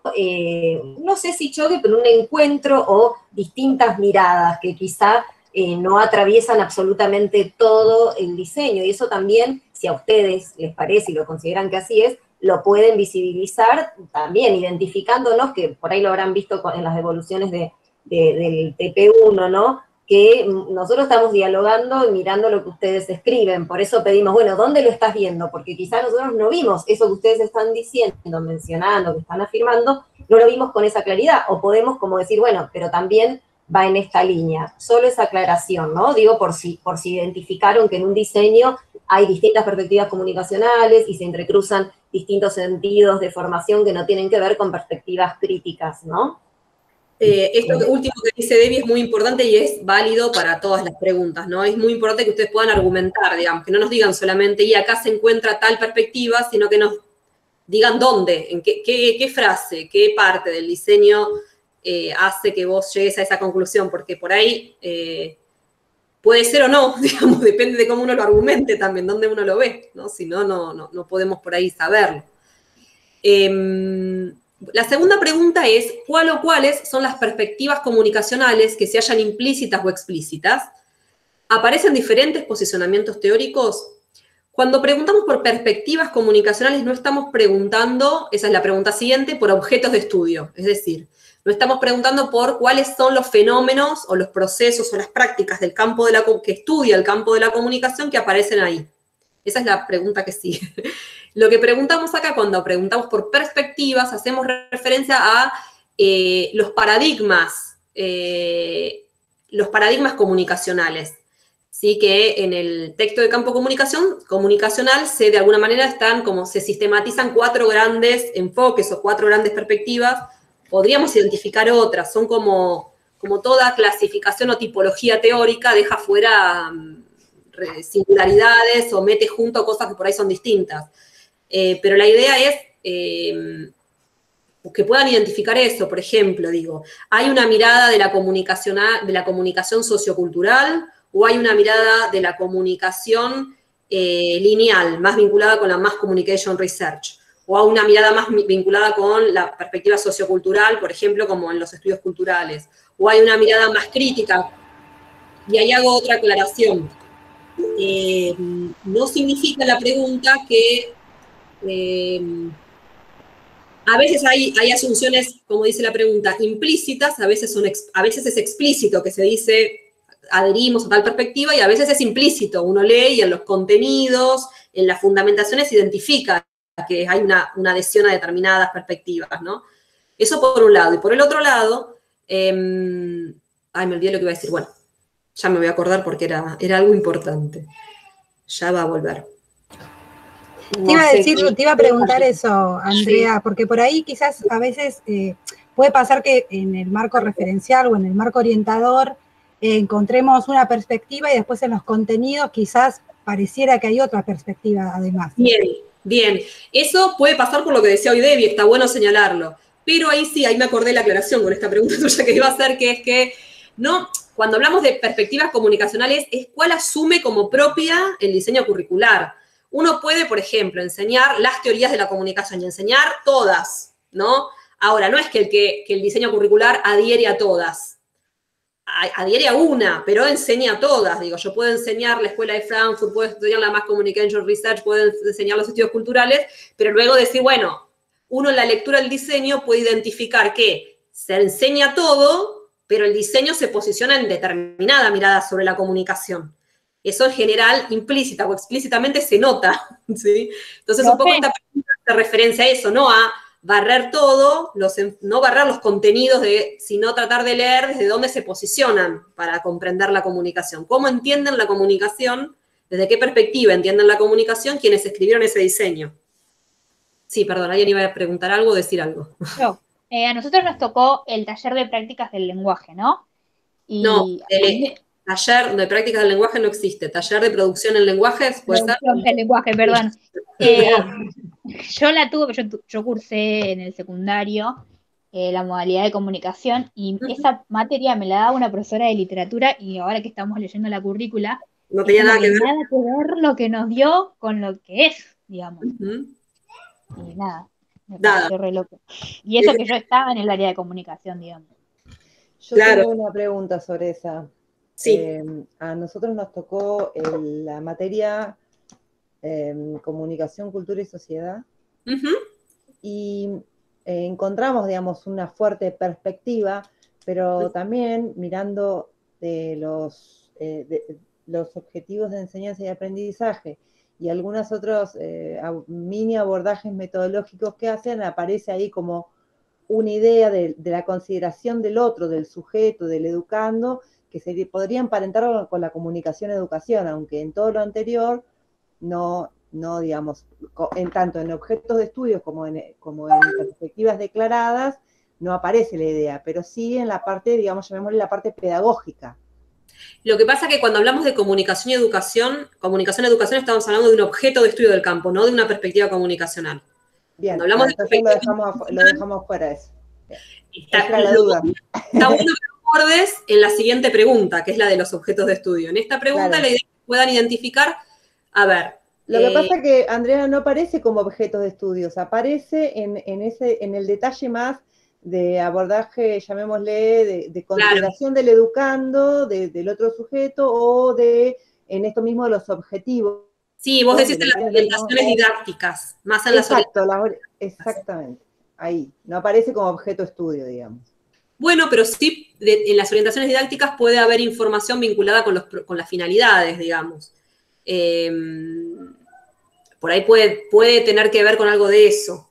no sé si choque, pero un encuentro o distintas miradas que quizá no atraviesan absolutamente todo el diseño, y eso también, si a ustedes les parece y lo consideran que así es, lo pueden visibilizar también, identificándonos, que por ahí lo habrán visto en las devoluciones del TP1, ¿no?, que nosotros estamos dialogando y mirando lo que ustedes escriben, por eso pedimos, bueno, ¿dónde lo estás viendo? Porque quizá nosotros no vimos eso que ustedes están diciendo, mencionando, que están afirmando, no lo vimos con esa claridad, o podemos como decir, bueno, pero también va en esta línea. Solo esa aclaración, ¿no? Digo, por si identificaron que en un diseño hay distintas perspectivas comunicacionales y se entrecruzan distintos sentidos de formación que no tienen que ver con perspectivas críticas, ¿no? Esto último que dice Debbie es muy importante y es válido para todas las preguntas, ¿no? Es muy importante que ustedes puedan argumentar, digamos, que no nos digan solamente, y acá se encuentra tal perspectiva, sino que nos digan dónde, en qué frase, qué parte del diseño hace que vos llegues a esa conclusión, porque por ahí puede ser o no, digamos, depende de cómo uno lo argumente también, dónde uno lo ve, ¿no? Si no, no podemos por ahí saberlo. La segunda pregunta es, ¿cuál o cuáles son las perspectivas comunicacionales que se hallan implícitas o explícitas? ¿Aparecen diferentes posicionamientos teóricos? Cuando preguntamos por perspectivas comunicacionales no estamos preguntando, esa es la pregunta siguiente, por objetos de estudio. Es decir, no estamos preguntando por cuáles son los fenómenos o los procesos o las prácticas del campo que estudia el campo de la comunicación que aparecen ahí. Esa es la pregunta que sigue. Lo que preguntamos acá, cuando preguntamos por perspectivas, hacemos referencia a los paradigmas comunicacionales. ¿Sí? Que en el texto de campo comunicacional de alguna manera se sistematizan 4 grandes enfoques o 4 grandes perspectivas. Podríamos identificar otras, son como toda clasificación o tipología teórica, deja fuera singularidades o mete junto cosas que por ahí son distintas. Pero la idea es que puedan identificar eso. Por ejemplo, digo, hay una mirada de la comunicación sociocultural o hay una mirada de la comunicación lineal, más vinculada con la mass communication research, o hay una mirada más vinculada con la perspectiva sociocultural, por ejemplo, como en los estudios culturales, o hay una mirada más crítica. Y ahí hago otra aclaración. No significa la pregunta que a veces hay asunciones, como dice la pregunta, implícitas, a veces es explícito, que se dice adherimos a tal perspectiva, y a veces es implícito, uno lee y en los contenidos, en las fundamentaciones identifica que hay una adhesión a determinadas perspectivas, ¿no? Eso por un lado. Y por el otro lado, me olvidé lo que iba a decir, bueno, ya me voy a acordar porque era algo importante. Ya va a volver. Te iba a preguntar eso, Andrea, porque por ahí quizás a veces puede pasar que en el marco referencial o en el marco orientador encontremos una perspectiva y después en los contenidos quizás pareciera que hay otra perspectiva además. Bien. Eso puede pasar por lo que decía hoy Debbie, está bueno señalarlo. Pero ahí me acordé la aclaración con esta pregunta tuya que iba a hacer, que es que no, cuando hablamos de perspectivas comunicacionales es cuál asume como propia el diseño curricular. Uno puede, por ejemplo, enseñar las teorías de la comunicación y enseñar todas, ¿no? Ahora, no es que el diseño curricular adhiere a todas. adhiere a una, pero enseña todas. Digo, yo puedo enseñar la Escuela de Frankfurt, puedo estudiar la Mass Communication Research, puedo enseñar los estudios culturales, pero luego decir, bueno, uno en la lectura del diseño puede identificar que se enseña todo, pero el diseño se posiciona en determinada mirada sobre la comunicación. Eso en general, implícita o explícitamente, se nota, ¿sí? Entonces, un poco esta pregunta hace referencia a eso, ¿no? A barrer todo, no barrer los contenidos, sino tratar de leer desde dónde se posicionan para comprender la comunicación. ¿Cómo entienden la comunicación? ¿Desde qué perspectiva entienden la comunicación quienes escribieron ese diseño? Sí, perdón, ¿alguien iba a preguntar algo o decir algo? Yo. A nosotros nos tocó el taller de prácticas del lenguaje, ¿no? No, taller de prácticas del lenguaje no existe. Taller de producción en lenguaje, ¿puede ser? Producción del lenguaje, perdón. Yo la tuve, yo cursé en el secundario la modalidad de comunicación y esa materia me la daba una profesora de literatura y ahora que estamos leyendo la currícula, no tenía nada que ver lo que nos dio con lo que es, digamos. Y nada, me pareció re loco. Y eso que yo estaba en el área de comunicación, digamos. Yo tengo una pregunta sobre esa. Sí. A nosotros nos tocó la materia Comunicación, Cultura y Sociedad. Y encontramos, digamos, una fuerte perspectiva, pero también mirando de los objetivos de enseñanza y aprendizaje y algunos otros mini abordajes metodológicos que hacen, aparece ahí como una idea de la consideración del otro, del sujeto, del educando, que se podría emparentar con la comunicación-educación, aunque en todo lo anterior no digamos, tanto en objetos de estudio como en perspectivas declaradas, no aparece la idea, pero sí en la parte, digamos, llamémosle la parte pedagógica. Lo que pasa es que cuando hablamos de comunicación y educación estamos hablando de un objeto de estudio del campo, no de una perspectiva comunicacional. Bien, cuando hablamos entonces lo dejamos fuera eso. Está la duda. Está bueno que abordes en la siguiente pregunta, que es la de los objetos de estudio. En esta pregunta la idea es que puedan identificar, a ver. Lo que pasa es que, Andrea, no aparece como objetos de estudios, aparece en el detalle más de abordaje, llamémosle, de consideración del educando, del otro sujeto, o en esto mismo de los objetivos. Sí, vos decís en las orientaciones didácticas, más en las orientaciones. Exactamente, ahí, no aparece como objeto de estudio, digamos. Bueno, pero sí, en las orientaciones didácticas puede haber información vinculada con las finalidades, digamos. Por ahí puede tener que ver con algo de eso.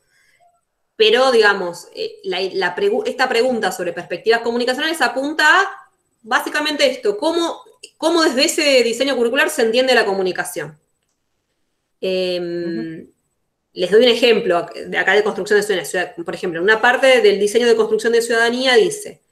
Pero, digamos, esta pregunta sobre perspectivas comunicacionales apunta a, básicamente, esto, cómo desde ese diseño curricular se entiende la comunicación. Les doy un ejemplo de acá de construcción de ciudadanía. Por ejemplo, una parte del diseño de construcción de ciudadanía dice: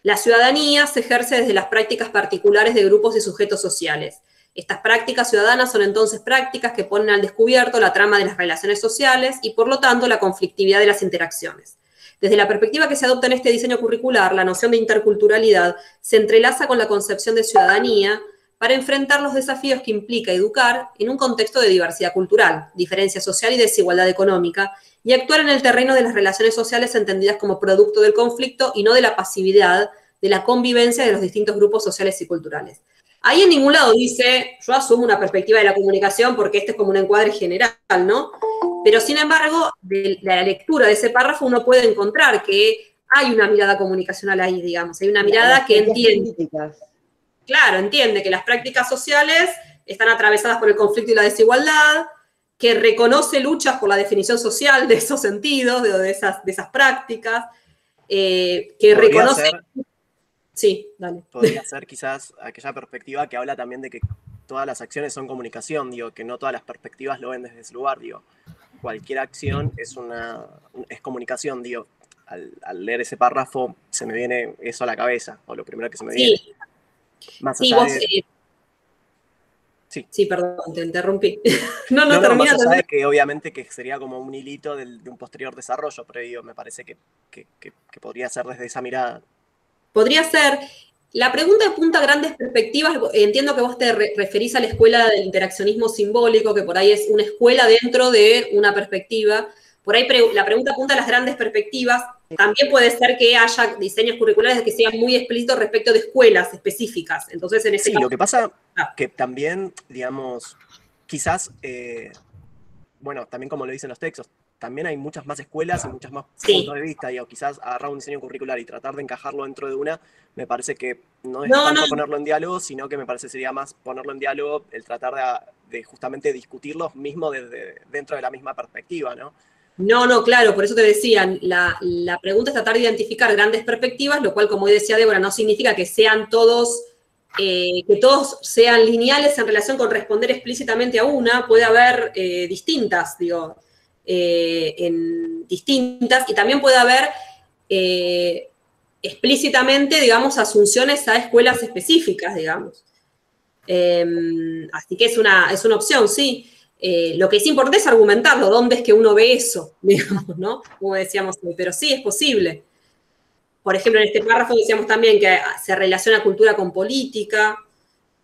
la ciudadanía se ejerce desde las prácticas particulares de grupos y sujetos sociales. Estas prácticas ciudadanas son entonces prácticas que ponen al descubierto la trama de las relaciones sociales y, por lo tanto, la conflictividad de las interacciones. Desde la perspectiva que se adopta en este diseño curricular, la noción de interculturalidad se entrelaza con la concepción de ciudadanía para enfrentar los desafíos que implica educar en un contexto de diversidad cultural, diferencia social y desigualdad económica, y actuar en el terreno de las relaciones sociales entendidas como producto del conflicto y no de la pasividad de la convivencia de los distintos grupos sociales y culturales. Ahí en ningún lado dice, yo asumo una perspectiva de la comunicación porque este es como un encuadre general, ¿no? Pero sin embargo, de la lectura de ese párrafo uno puede encontrar que hay una mirada comunicacional ahí, digamos. Hay una mirada que entiende. Claro, entiende que las prácticas sociales están atravesadas por el conflicto y la desigualdad, que reconoce luchas por la definición social de esos sentidos, de esas prácticas, que reconoce... Sí, dale. Podría ser quizás aquella perspectiva que habla también de que todas las acciones son comunicación, digo, que no todas las perspectivas lo ven desde ese lugar, digo. Cualquier acción es comunicación, digo. Al leer ese párrafo se me viene eso a la cabeza, o lo primero que se me viene. Más allá Sí, perdón, te interrumpí. No termina. Más allá de que obviamente que sería como un hilito de un posterior desarrollo, pero digo, me parece que podría ser desde esa mirada. Podría ser. La pregunta apunta a grandes perspectivas. Entiendo que vos te referís a la escuela del interaccionismo simbólico, que por ahí es una escuela dentro de una perspectiva. Por ahí la pregunta apunta a las grandes perspectivas. También puede ser que haya diseños curriculares que sean muy explícitos respecto de escuelas específicas. Entonces, en ese caso, lo que pasa que también, digamos, quizás, bueno, también como lo dicen los textos, también hay muchas más escuelas y muchas más puntos de vista. Digo, quizás agarrar un diseño curricular y tratar de encajarlo dentro de una, me parece que no es tanto ponerlo en diálogo, sino que me parece sería más ponerlo en diálogo, el tratar de justamente discutirlos mismo desde dentro de la misma perspectiva, ¿no? No, claro, por eso te decía, la pregunta es tratar de identificar grandes perspectivas, lo cual, como decía Débora, no significa que sean todos, que todos sean lineales en relación con responder explícitamente a una, puede haber distintas, digo, distintas, y también puede haber explícitamente, digamos, asunciones a escuelas específicas, digamos. Así que es una opción, sí. Lo que es importante es argumentarlo, dónde es que uno ve eso, digamos, ¿no? Como decíamos hoy, pero sí es posible. Por ejemplo, en este párrafo decíamos también que se relaciona cultura con política.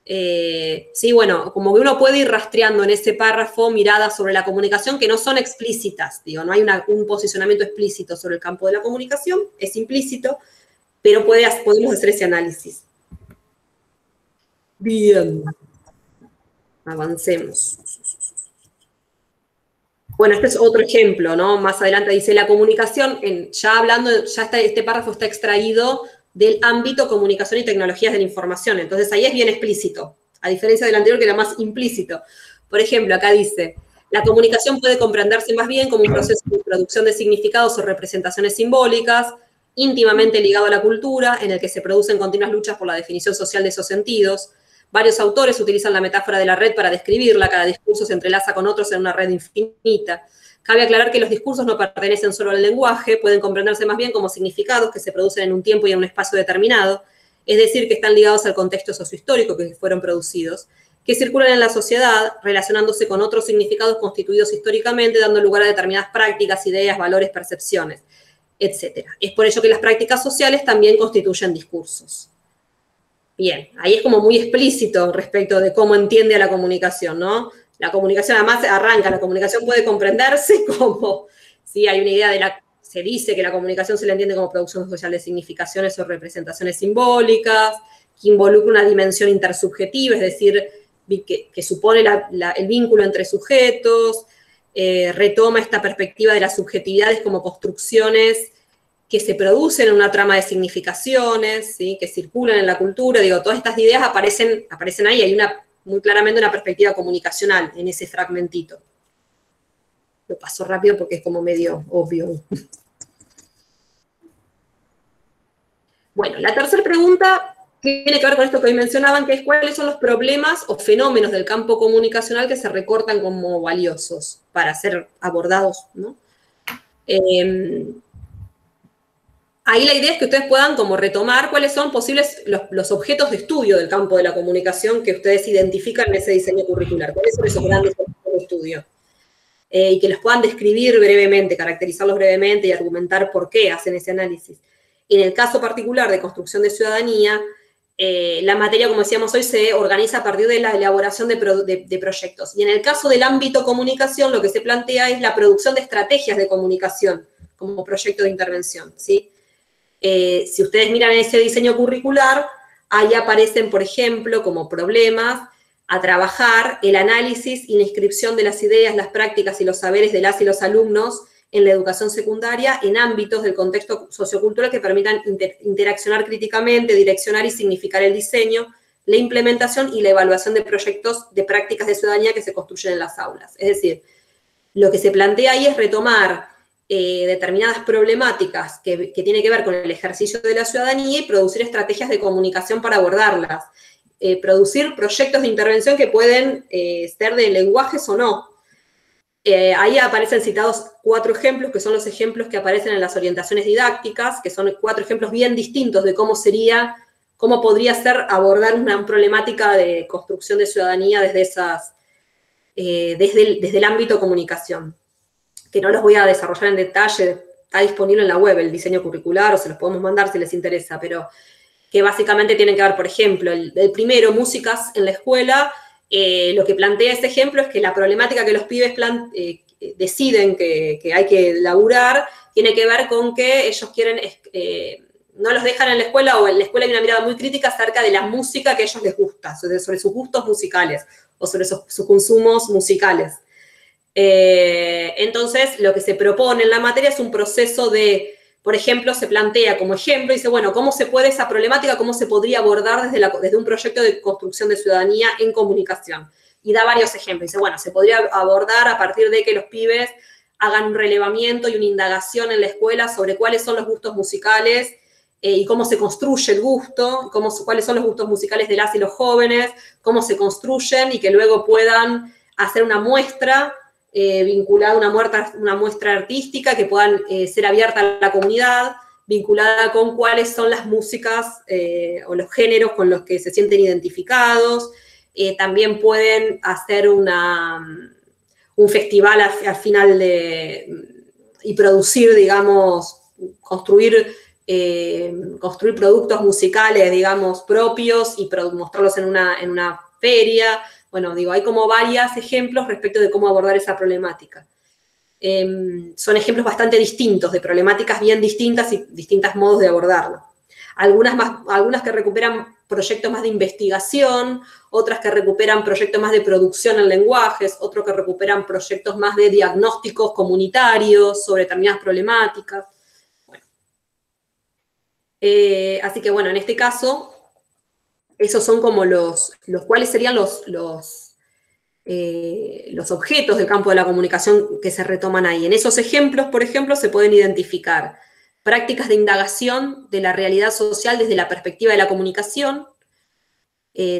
Sí, bueno, como que uno puede ir rastreando en ese párrafo miradas sobre la comunicación que no son explícitas, digo, no hay un posicionamiento explícito sobre el campo de la comunicación, es implícito, pero podemos hacer ese análisis. Bien. Avancemos. Bueno, este es otro ejemplo, ¿no? Más adelante dice la comunicación, este párrafo está extraído del ámbito comunicación y tecnologías de la información. Entonces ahí es bien explícito, a diferencia del anterior que era más implícito. Por ejemplo, acá dice, la comunicación puede comprenderse más bien como un proceso de producción de significados o representaciones simbólicas, íntimamente ligado a la cultura, en el que se producen continuas luchas por la definición social de esos sentidos. Varios autores utilizan la metáfora de la red para describirla, cada discurso se entrelaza con otros en una red infinita. Cabe aclarar que los discursos no pertenecen solo al lenguaje, pueden comprenderse más bien como significados que se producen en un tiempo y en un espacio determinado, es decir, que están ligados al contexto sociohistórico que fueron producidos, que circulan en la sociedad, relacionándose con otros significados constituidos históricamente, dando lugar a determinadas prácticas, ideas, valores, percepciones, etc. Es por ello que las prácticas sociales también constituyen discursos. Bien, ahí es como muy explícito respecto de cómo entiende a la comunicación, ¿no? La comunicación además arranca, la comunicación puede comprenderse como, sí, hay una idea se dice que la comunicación se le entiende como producción social de significaciones o representaciones simbólicas, que involucra una dimensión intersubjetiva, es decir, que supone el vínculo entre sujetos, retoma esta perspectiva de las subjetividades como construcciones que se producen en una trama de significaciones, ¿sí? Que circulan en la cultura, digo, todas estas ideas aparecen ahí, hay muy claramente una perspectiva comunicacional en ese fragmentito. Lo paso rápido porque es como medio obvio. Bueno, la tercera pregunta tiene que ver con esto que hoy mencionaban, que es cuáles son los problemas o fenómenos del campo comunicacional que se recortan como valiosos para ser abordados, ¿no? Ahí la idea es que ustedes puedan como retomar cuáles son posibles los objetos de estudio del campo de la comunicación que ustedes identifican en ese diseño curricular. ¿Cuáles son esos grandes objetos de estudio? Y que los puedan describir brevemente, caracterizarlos brevemente y argumentar por qué hacen ese análisis. En el caso particular de construcción de ciudadanía, la materia, como decíamos hoy, se organiza a partir de la elaboración de proyectos. Y en el caso del ámbito comunicación, lo que se plantea es la producción de estrategias de comunicación como proyecto de intervención, ¿sí? Si ustedes miran ese diseño curricular, ahí aparecen, por ejemplo, como problemas a trabajar el análisis y la inscripción de las ideas, las prácticas y los saberes de las y los alumnos en la educación secundaria en ámbitos del contexto sociocultural que permitan interaccionar críticamente, direccionar y significar el diseño, la implementación y la evaluación de proyectos de prácticas de ciudadanía que se construyen en las aulas. Es decir, lo que se plantea ahí es retomar determinadas problemáticas que tienen que ver con el ejercicio de la ciudadanía y producir estrategias de comunicación para abordarlas. Producir proyectos de intervención que pueden ser de lenguajes o no. Ahí aparecen citados 4 ejemplos, que son los ejemplos que aparecen en las orientaciones didácticas, que son 4 ejemplos bien distintos de cómo podría ser abordar una problemática de construcción de ciudadanía desde el ámbito comunicación, que no los voy a desarrollar en detalle, está disponible en la web el diseño curricular, o se los podemos mandar si les interesa, pero que básicamente tienen que ver, por ejemplo, el primero, músicas en la escuela. Lo que plantea este ejemplo es que la problemática que los pibes deciden que hay que laburar tiene que ver con que ellos quieren, no los dejan en la escuela, o en la escuela hay una mirada muy crítica acerca de la música que a ellos les gusta, sobre sus gustos musicales, o sobre sus consumos musicales. Entonces, lo que se propone en la materia es un proceso de, por ejemplo, se plantea como ejemplo, dice, bueno, ¿cómo se puede esa problemática, cómo se podría abordar desde un proyecto de construcción de ciudadanía en comunicación? Y da varios ejemplos. Dice, bueno, se podría abordar a partir de que los pibes hagan un relevamiento y una indagación en la escuela sobre cuáles son los gustos musicales y cómo se construye el gusto, cuáles son los gustos musicales de las y los jóvenes, cómo se construyen, y que luego puedan hacer una muestra vinculada a una muestra artística que puedan ser abierta a la comunidad, vinculada con cuáles son las músicas o los géneros con los que se sienten identificados. También pueden hacer un festival al final y producir, digamos, construir productos musicales, digamos, propios y mostrarlos en una feria. Bueno, digo, hay como varios ejemplos respecto de cómo abordar esa problemática. Son ejemplos bastante distintos, de problemáticas bien distintas y distintos modos de abordarlo. Algunas que recuperan proyectos más de investigación, otras que recuperan proyectos más de producción en lenguajes, otros que recuperan proyectos más de diagnósticos comunitarios sobre determinadas problemáticas. Bueno. Así que bueno, en este caso, esos son como cuáles serían los objetos del campo de la comunicación que se retoman ahí. En esos ejemplos, por ejemplo, se pueden identificar prácticas de indagación de la realidad social desde la perspectiva de la comunicación,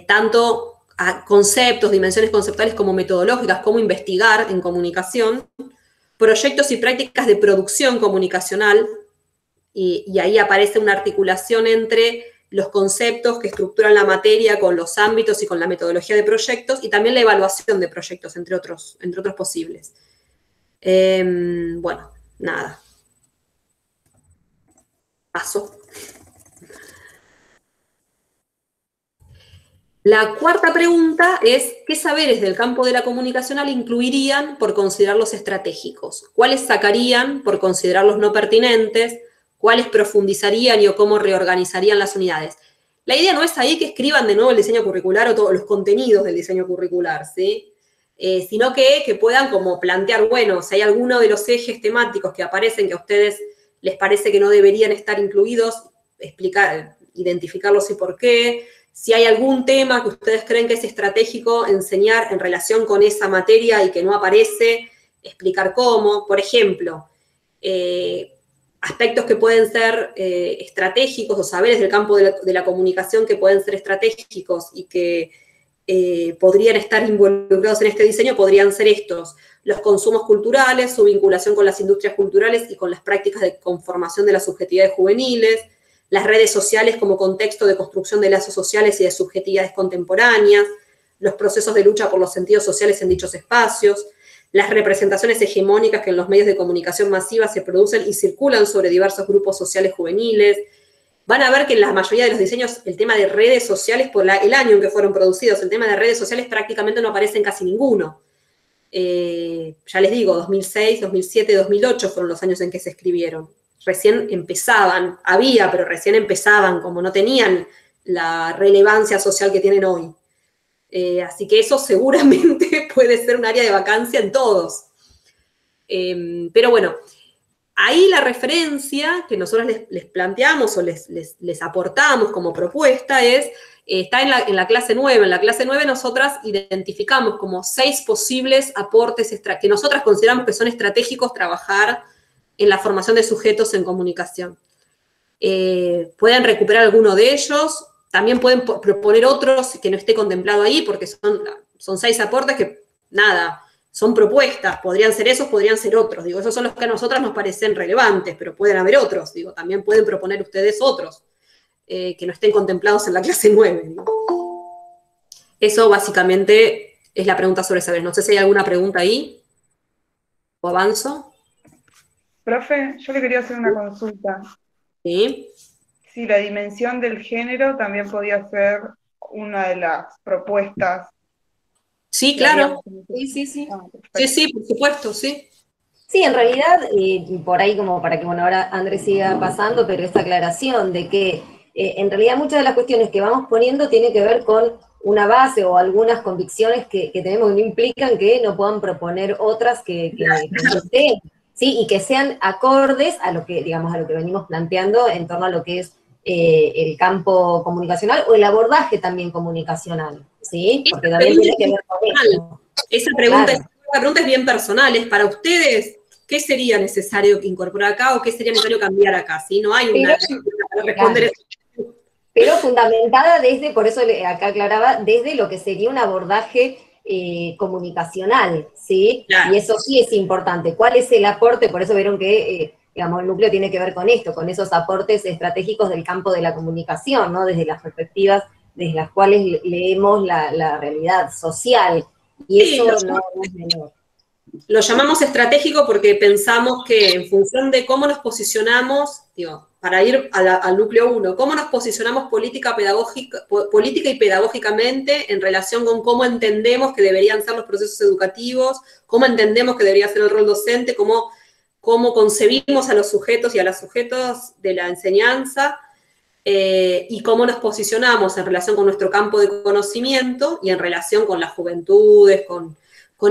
tanto a conceptos, dimensiones conceptuales como metodológicas, cómo investigar en comunicación, proyectos y prácticas de producción comunicacional, y ahí aparece una articulación entre los conceptos que estructuran la materia con los ámbitos y con la metodología de proyectos, y también la evaluación de proyectos, entre otros posibles. Bueno, nada. Paso. La cuarta pregunta es, ¿qué saberes del campo de la comunicacional incluirían por considerarlos estratégicos? ¿Cuáles sacarían por considerarlos no pertinentes? ¿Cuáles profundizarían y o cómo reorganizarían las unidades? La idea no es ahí que escriban de nuevo el diseño curricular o todos los contenidos del diseño curricular, ¿sí? Sino que puedan como plantear, bueno, si hay alguno de los ejes temáticos que aparecen que a ustedes les parece que no deberían estar incluidos, identificarlos y por qué. Si hay algún tema que ustedes creen que es estratégico enseñar en relación con esa materia y que no aparece, explicar cómo. Por ejemplo, aspectos que pueden ser estratégicos o saberes del campo de la comunicación que pueden ser estratégicos y que podrían estar involucrados en este diseño podrían ser estos: los consumos culturales, su vinculación con las industrias culturales y con las prácticas de conformación de las subjetividades juveniles, las redes sociales como contexto de construcción de lazos sociales y de subjetividades contemporáneas, los procesos de lucha por los sentidos sociales en dichos espacios, las representaciones hegemónicas que en los medios de comunicación masiva se producen y circulan sobre diversos grupos sociales juveniles. Van a ver que en la mayoría de los diseños el tema de redes sociales, por el año en que fueron producidos, el tema de redes sociales prácticamente no aparece en casi ninguno. Ya les digo, 2006, 2007, 2008 fueron los años en que se escribieron. Recién empezaban, pero recién empezaban, como no tenían la relevancia social que tienen hoy. Así que eso seguramente puede ser un área de vacancia en todos. Pero bueno, ahí la referencia que nosotros les planteamos o les aportamos como propuesta está en la clase 9. En la clase 9 nosotras identificamos como 6 posibles aportes que nosotras consideramos que son estratégicos trabajar en la formación de sujetos en comunicación. Pueden recuperar alguno de ellos, también pueden proponer otros que no esté contemplado ahí, porque son 6 aportes que, nada, son propuestas, podrían ser esos, podrían ser otros. Digo, esos son los que a nosotras nos parecen relevantes, pero pueden haber otros. Digo, también pueden proponer ustedes otros que no estén contemplados en la clase 9. Digo. Eso básicamente es la pregunta sobre saberes. No sé si hay alguna pregunta ahí, o avanzo. Profe, yo le quería hacer una consulta. Sí. Si la dimensión del género también podía ser una de las propuestas. Sí, claro. Sí. Sí, por supuesto, sí. Sí, en realidad, por ahí como para que, bueno, ahora Andrés siga pasando, pero esta aclaración de que en realidad muchas de las cuestiones que vamos poniendo tiene que ver con una base o algunas convicciones que tenemos que no implican que no puedan proponer otras que estén, ¿sí? Y que sean acordes a lo que, digamos, a lo que venimos planteando en torno a lo que es el campo comunicacional o el abordaje también comunicacional, ¿sí? Porque también tiene que ver con eso. Esa pregunta es bien personal, es para ustedes. ¿Qué sería necesario incorporar acá o qué sería necesario cambiar acá? ¿Sí? No hay una para responder eso. Pero fundamentada desde, por eso acá aclaraba, desde lo que sería un abordaje comunicacional, ¿sí? Claro. Y eso sí es importante. ¿Cuál es el aporte? Por eso vieron que, digamos, el núcleo tiene que ver con esto, con esos aportes estratégicos del campo de la comunicación, ¿no? Desde las perspectivas desde las cuales leemos la realidad social. Y eso no es menor. Lo llamamos estratégico porque pensamos que en función de cómo nos posicionamos, digo, para ir al núcleo 1, cómo nos posicionamos política y pedagógicamente en relación con cómo entendemos que deberían ser los procesos educativos, cómo entendemos que debería ser el rol docente, cómo concebimos a los sujetos y a las sujetos de la enseñanza, y cómo nos posicionamos en relación con nuestro campo de conocimiento y en relación con las juventudes, con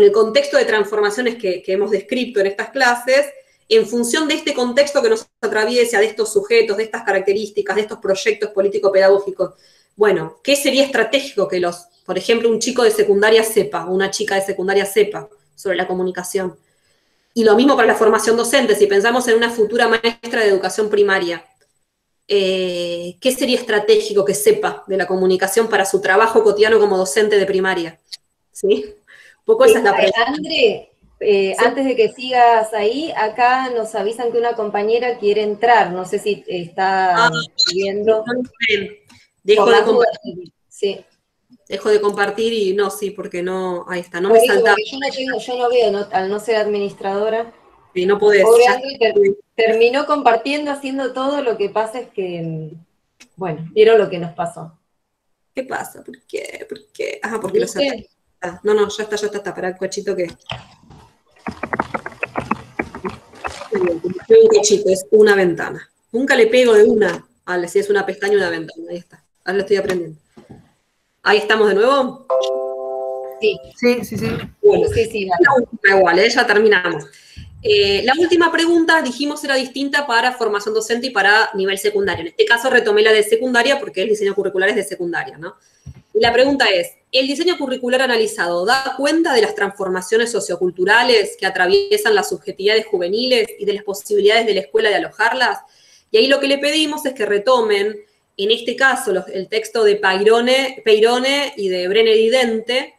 el contexto de transformaciones que hemos descrito en estas clases, en función de este contexto que nos atraviesa, de estos sujetos, de estas características, de estos proyectos político-pedagógicos. Bueno, ¿qué sería estratégico que por ejemplo, un chico de secundaria sepa, o una chica de secundaria sepa sobre la comunicación? Y lo mismo para la formación docente, si pensamos en una futura maestra de educación primaria, ¿qué sería estratégico que sepa de la comunicación para su trabajo cotidiano como docente de primaria? ¿Sí? Un poco esa es la pregunta. André, ¿sí? Antes de que sigas ahí, acá nos avisan que una compañera quiere entrar, no sé si está viendo. Dejo de compartir. Sí. Dejo de compartir y no, sí, porque no, ahí está, no me salta. Yo no veo, al no ser administradora. Sí, no podés. Pobre André, terminó compartiendo, haciendo todo, lo que pasa es que, bueno, vieron lo que nos pasó. ¿Qué pasa? ¿Por qué? ¿Por qué? Ajá, porque lo saqué. No, ya está, para el cochito que... Un cochito, es una ventana. Nunca le pego de una, si es una pestaña, una ventana, ahí está. Ahora lo estoy aprendiendo. ¿Ahí estamos de nuevo? Sí. Bueno, sí, la última igual, ya terminamos. La última pregunta, dijimos, era distinta para formación docente y para nivel secundario. En este caso retomé la de secundaria porque el diseño curricular es de secundaria, ¿no? Y la pregunta es, ¿el diseño curricular analizado da cuenta de las transformaciones socioculturales que atraviesan las subjetividades juveniles y de las posibilidades de la escuela de alojarlas? Y ahí lo que le pedimos es que retomen, en este caso, el texto de Peirone y de Brenner y Dente,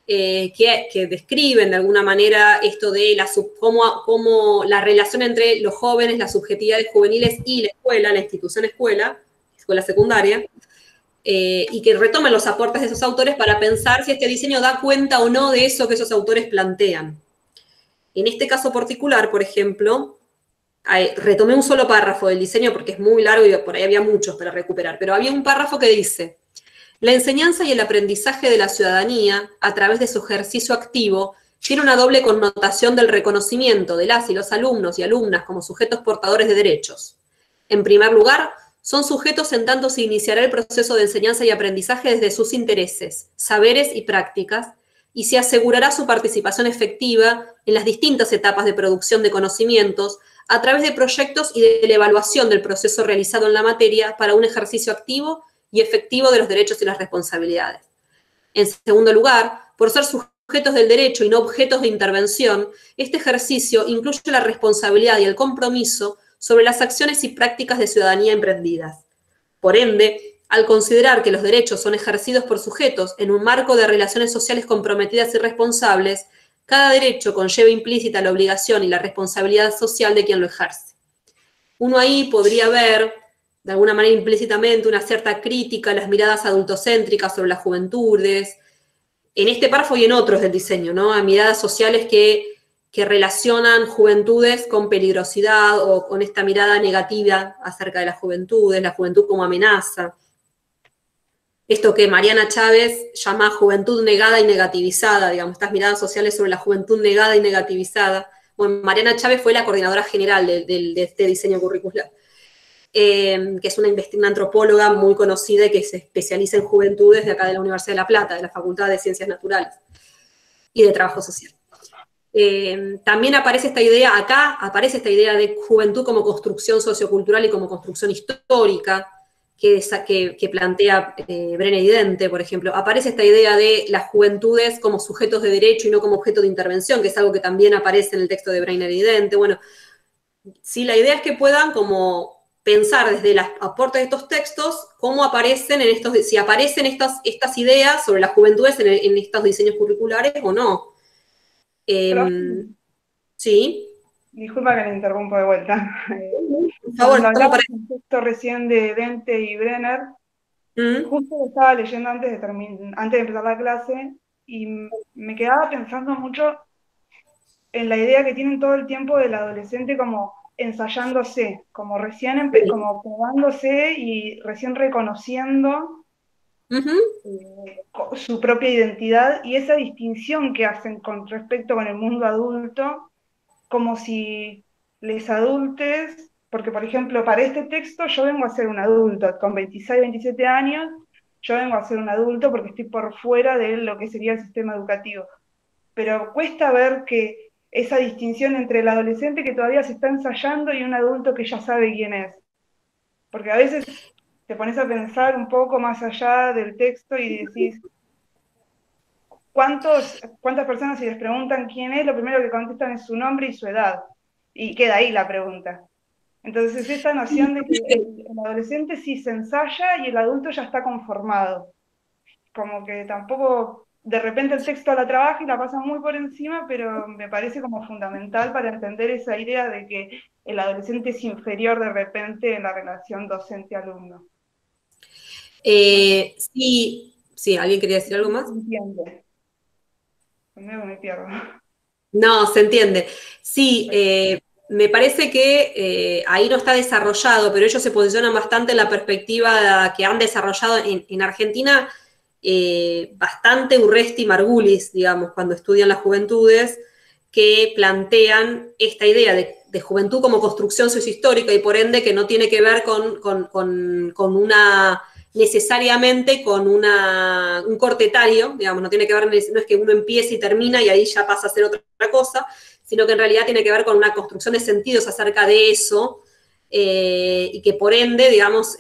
que describen de alguna manera esto de cómo la relación entre los jóvenes, las subjetividades juveniles y la escuela, la institución escuela secundaria, y que retomen los aportes de esos autores para pensar si este diseño da cuenta o no de eso que esos autores plantean. En este caso particular, por ejemplo, retomé un solo párrafo del diseño porque es muy largo y por ahí había muchos para recuperar, pero había un párrafo que dice: la enseñanza y el aprendizaje de la ciudadanía, a través de su ejercicio activo, tiene una doble connotación del reconocimiento de las y los alumnos y alumnas como sujetos portadores de derechos. En primer lugar, son sujetos en tanto se iniciará el proceso de enseñanza y aprendizaje desde sus intereses, saberes y prácticas, y se asegurará su participación efectiva en las distintas etapas de producción de conocimientos a través de proyectos y de la evaluación del proceso realizado en la materia para un ejercicio activo y efectivo de los derechos y las responsabilidades. En segundo lugar, por ser sujetos del derecho y no objetos de intervención, este ejercicio incluye la responsabilidad y el compromiso sobre las acciones y prácticas de ciudadanía emprendidas. Por ende, al considerar que los derechos son ejercidos por sujetos en un marco de relaciones sociales comprometidas y responsables, cada derecho conlleva implícita la obligación y la responsabilidad social de quien lo ejerce. Uno ahí podría ver, de alguna manera implícitamente, una cierta crítica a las miradas adultocéntricas sobre las juventudes, en este párrafo y en otros del diseño, ¿no? A miradas sociales que relacionan juventudes con peligrosidad o con esta mirada negativa acerca de las juventudes, la juventud como amenaza. Esto que Mariana Chávez llama juventud negada y negativizada, digamos, estas miradas sociales sobre la juventud negada y negativizada. Bueno, Mariana Chávez fue la coordinadora general de este diseño curricular, que es una antropóloga muy conocida y que se especializa en juventudes de acá de la Universidad de La Plata, de la Facultad de Ciencias Naturales y de Trabajo Social. También aparece esta idea, acá aparece esta idea de juventud como construcción sociocultural y como construcción histórica, que plantea Brené y Dente, por ejemplo. Aparece esta idea de las juventudes como sujetos de derecho y no como objeto de intervención, que es algo que también aparece en el texto de Brené y Dente. Bueno, sí, la idea es que puedan como pensar desde los aportes de estos textos cómo aparecen si aparecen estas ideas sobre las juventudes en estos diseños curriculares o no. Sí. Disculpa que le interrumpo de vuelta. Por favor, cuando hablamos del texto recién de Dente y Brenner, justo lo estaba leyendo antes de empezar la clase, y me quedaba pensando mucho en la idea que tienen todo el tiempo del adolescente como ensayándose, como recién como probándose y recién reconociendo su propia identidad, y esa distinción que hacen con respecto con el mundo adulto, como si les adultes, porque por ejemplo para este texto yo vengo a ser un adulto, con 26, 27 años, yo vengo a ser un adulto porque estoy por fuera de lo que sería el sistema educativo, pero cuesta ver que esa distinción entre el adolescente que todavía se está ensayando y un adulto que ya sabe quién es, porque a veces te pones a pensar un poco más allá del texto y decís, ¿cuántas personas, si les preguntan quién es, lo primero que contestan es su nombre y su edad? Y queda ahí la pregunta. Entonces esta noción de que el adolescente sí se ensaya y el adulto ya está conformado. Como que tampoco, de repente el texto la trabaja y la pasa muy por encima, pero me parece como fundamental para entender esa idea de que el adolescente es inferior de repente en la relación docente-alumno. Sí, ¿alguien quería decir algo más? Entiende. Me pierdo. No, se entiende. Sí, me parece que ahí no está desarrollado, pero ellos se posicionan bastante en la perspectiva que han desarrollado en Argentina, bastante Urresti y Margulis, digamos, cuando estudian las juventudes, que plantean esta idea de juventud como construcción sociohistórica y por ende que no tiene que ver necesariamente con un corte etario, digamos, no tiene que ver, no es que uno empiece y termina y ahí ya pasa a ser otra cosa, sino que en realidad tiene que ver con una construcción de sentidos acerca de eso, y que por ende, digamos,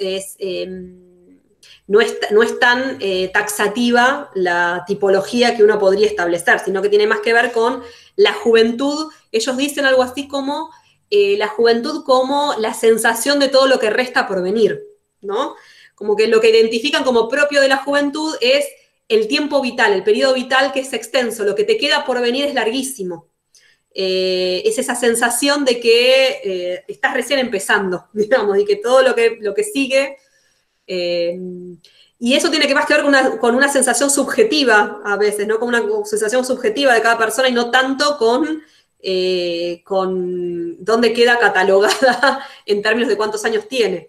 no es tan taxativa la tipología que uno podría establecer, sino que tiene más que ver con la juventud. Ellos dicen algo así como la juventud como la sensación de todo lo que resta por venir, ¿no? Como que lo que identifican como propio de la juventud es el tiempo vital, el periodo vital que es extenso, lo que te queda por venir es larguísimo. Es esa sensación de que estás recién empezando, digamos, y que todo lo que sigue... y eso tiene que más que ver con una sensación subjetiva a veces, ¿no? Con una sensación subjetiva de cada persona y no tanto con dónde queda catalogada en términos de cuántos años tiene.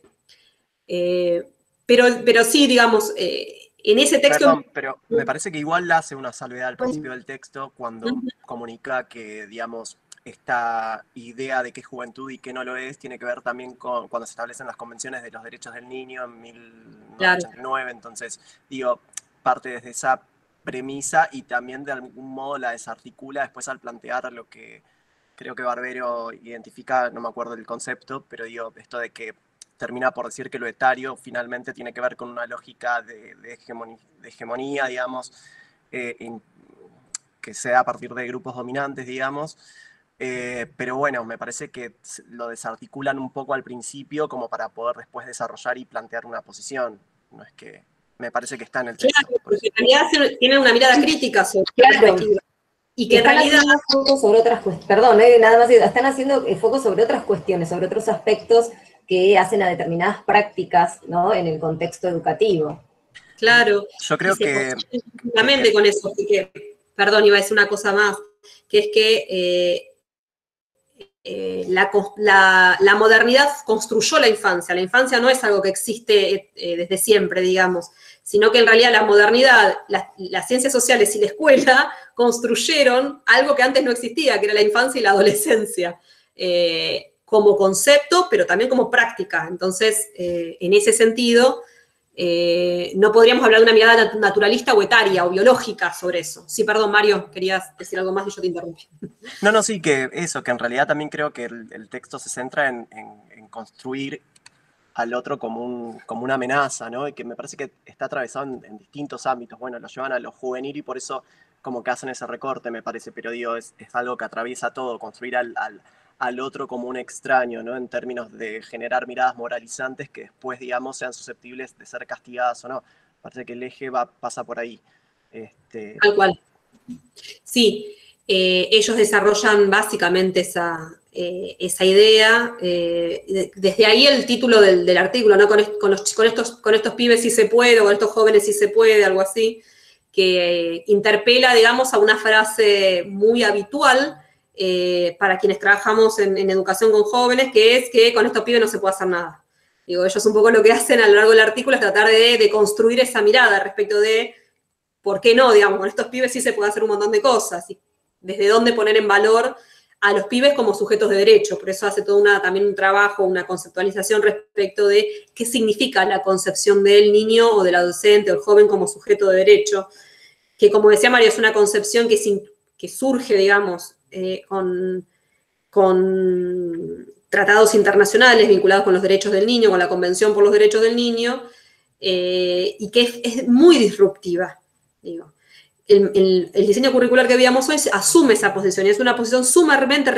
Pero sí, digamos, en ese texto... Perdón, pero me parece que igual hace una salvedad al principio del texto cuando comunica que, digamos, esta idea de qué es juventud y qué no lo es tiene que ver también con cuando se establecen las convenciones de los derechos del niño en 1989. Claro. Entonces, digo, parte desde esa premisa y también de algún modo la desarticula después al plantear lo que creo que Barbero identifica, no me acuerdo del concepto, pero digo, esto de que termina por decir que lo etario finalmente tiene que ver con una lógica de hegemonía, digamos, que se da a partir de grupos dominantes, digamos. Pero bueno, me parece que lo desarticulan un poco al principio como para poder después desarrollar y plantear una posición. No es que me parece que está en el texto. Claro, porque en realidad tienen una mirada crítica sobre la perspectiva. Y que en realidad... sobre otras cuestiones, perdón, nada más, están haciendo foco sobre otras cuestiones, sobre otros aspectos que hacen a determinadas prácticas, ¿no? En el contexto educativo. Claro. Yo creo que... Justamente con eso, que, perdón, iba a decir una cosa más, que es que la modernidad construyó la infancia no es algo que existe desde siempre, digamos, sino que en realidad la modernidad, las ciencias sociales y la escuela construyeron algo que antes no existía, que era la infancia y la adolescencia, como concepto, pero también como práctica. Entonces, en ese sentido, no podríamos hablar de una mirada naturalista o etaria o biológica sobre eso. Sí, perdón, Mario, querías decir algo más y yo te interrumpí. No, sí, que eso, que en realidad también creo que el texto se centra en construir al otro como una amenaza, ¿no? Y que me parece que está atravesado en distintos ámbitos. Bueno, lo llevan a lo juvenil y por eso como que hacen ese recorte, me parece, pero digo, es algo que atraviesa todo, construir al otro como un extraño, ¿no? En términos de generar miradas moralizantes que después, digamos, sean susceptibles de ser castigadas o no. Parece que el eje pasa por ahí. Tal cual. Sí, ellos desarrollan básicamente esa idea. Desde ahí el título del artículo, ¿no? Con estos pibes sí se puede, o con estos jóvenes sí se puede, algo así, que interpela, digamos, a una frase muy habitual para quienes trabajamos en educación con jóvenes, que es que con estos pibes no se puede hacer nada. Digo, ellos un poco lo que hacen a lo largo del artículo es tratar de construir esa mirada respecto de por qué no, digamos, con estos pibes sí se puede hacer un montón de cosas, y desde dónde poner en valor a los pibes como sujetos de derecho. Por eso hace todo también un trabajo, una conceptualización respecto de qué significa la concepción del niño o del adolescente o el joven como sujeto de derecho, que como decía Mario, es una concepción que surge, digamos, con tratados internacionales vinculados con los derechos del niño, con la Convención por los Derechos del Niño, y que es muy disruptiva, digo. El diseño curricular que veíamos hoy asume esa posición, y es una posición sumamente